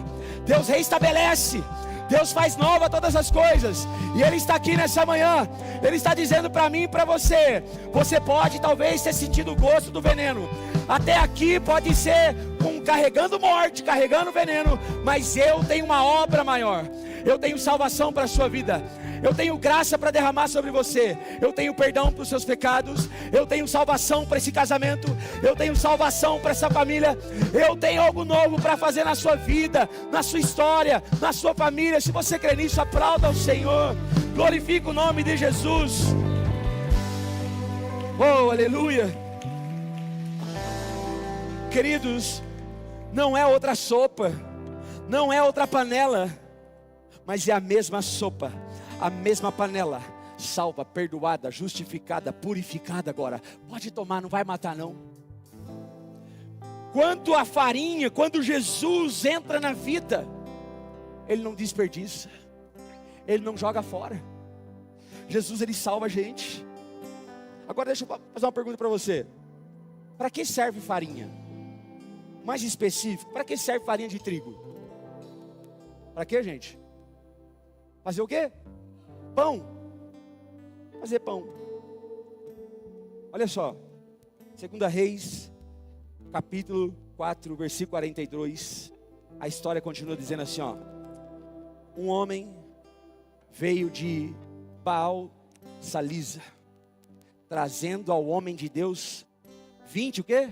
Deus reestabelece. Deus faz nova todas as coisas. E Ele está aqui nessa manhã. Ele está dizendo para mim e para você: você pode talvez ter sentido o gosto do veneno. Até aqui pode ser carregando morte, carregando veneno. Mas eu tenho uma obra maior. Eu tenho salvação para a sua vida. Eu tenho graça para derramar sobre você. Eu tenho perdão para os seus pecados. Eu tenho salvação para esse casamento. Eu tenho salvação para essa família. Eu tenho algo novo para fazer na sua vida, na sua história, na sua família. Se você crê nisso, aplauda ao Senhor. Glorifica o nome de Jesus. Oh, aleluia. Queridos, não é outra sopa, não é outra panela, mas é a mesma sopa, a mesma panela, salva, perdoada, justificada, purificada agora. Pode tomar, não vai matar não. Quanto a farinha, quando Jesus entra na vida, Ele não desperdiça, Ele não joga fora. Jesus, Ele salva a gente. Agora deixa eu fazer uma pergunta para você. Para que serve farinha? Mais específico, para que serve farinha de trigo? Para que, gente? Fazer o quê? Pão. Fazer pão. Olha só, 2 Reis, capítulo 4, versículo 42. A história continua dizendo assim, ó: um homem veio de Baal-Salisa, trazendo ao homem de Deus 20 o quê?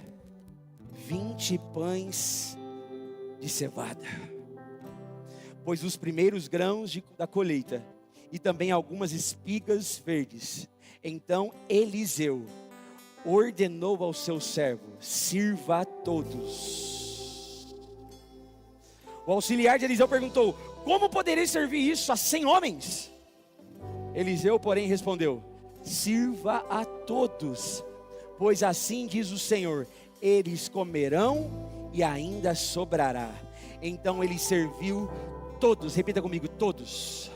20 pães de cevada, pois os primeiros grãos da colheita, e também algumas espigas verdes. Então Eliseu ordenou ao seu servo: sirva a todos. O auxiliar de Eliseu perguntou: como poderei servir isso a 100 homens? Eliseu, porém, respondeu: sirva a todos, pois assim diz o Senhor: eles comerão e ainda sobrará. Então ele serviu todos. Repita comigo: todos.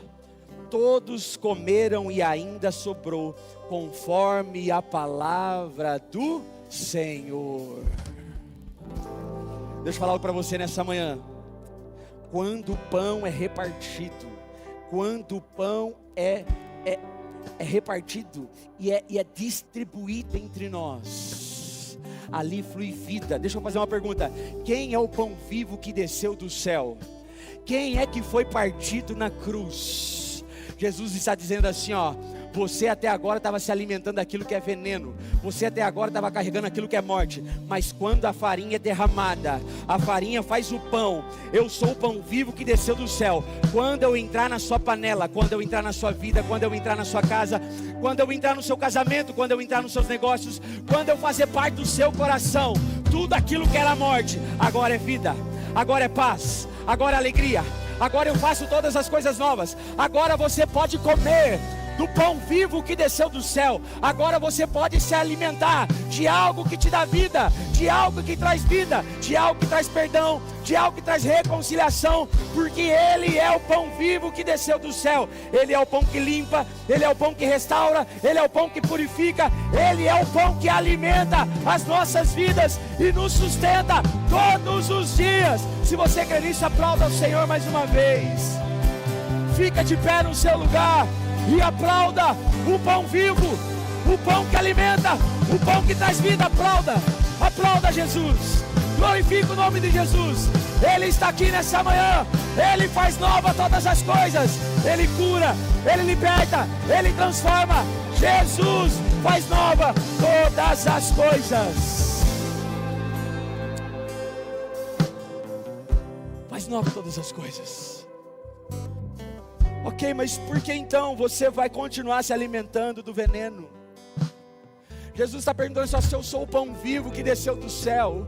Todos comeram e ainda sobrou, conforme a palavra do Senhor. Deixa eu falar algo para você nessa manhã. Quando o pão é repartido, quando o pão é repartido e é distribuído entre nós, ali flui vida. Deixa eu fazer uma pergunta: quem é o pão vivo que desceu do céu? Quem é que foi partido na cruz? Jesus está dizendo assim, ó: você até agora estava se alimentando daquilo que é veneno, você até agora estava carregando aquilo que é morte, mas quando a farinha é derramada, a farinha faz o pão. Eu sou o pão vivo que desceu do céu. Quando eu entrar na sua panela, quando eu entrar na sua vida, quando eu entrar na sua casa, quando eu entrar no seu casamento, quando eu entrar nos seus negócios, quando eu fazer parte do seu coração, tudo aquilo que era morte, agora é vida, agora é paz, agora é alegria. Agora eu faço todas as coisas novas. Agora você pode comer do pão vivo que desceu do céu. Agora você pode se alimentar de algo que te dá vida, de algo que traz vida, de algo que traz perdão, de algo que traz reconciliação, porque Ele é o pão vivo que desceu do céu. Ele é o pão que limpa, Ele é o pão que restaura, Ele é o pão que purifica, Ele é o pão que alimenta as nossas vidas e nos sustenta todos os dias. Se você crê nisso, aplauda ao Senhor mais uma vez. Fica de pé no seu lugar e aplauda o pão vivo, o pão que alimenta, o pão que traz vida. Aplauda, aplauda Jesus. Glorifica o nome de Jesus. Ele está aqui nessa manhã. Ele faz nova todas as coisas. Ele cura, Ele liberta, Ele transforma. Jesus faz nova todas as coisas. Faz nova todas as coisas. Ok, mas por que então você vai continuar se alimentando do veneno? Jesus está perguntando só se eu sou o pão vivo que desceu do céu,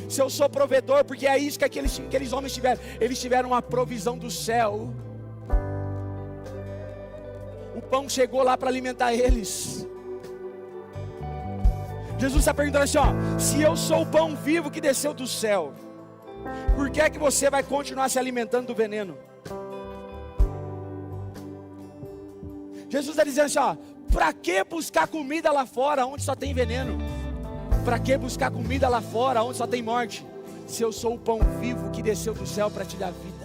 se eu sou provedor, porque é isso que aqueles homens tiveram. Eles tiveram uma provisão do céu. O pão chegou lá para alimentar eles. Jesus está perguntando assim, ó, se eu sou o pão vivo que desceu do céu, por que é que você vai continuar se alimentando do veneno? Jesus está dizendo assim, ó, para que buscar comida lá fora onde só tem veneno? Para que buscar comida lá fora onde só tem morte? Se eu sou o pão vivo que desceu do céu para te dar vida.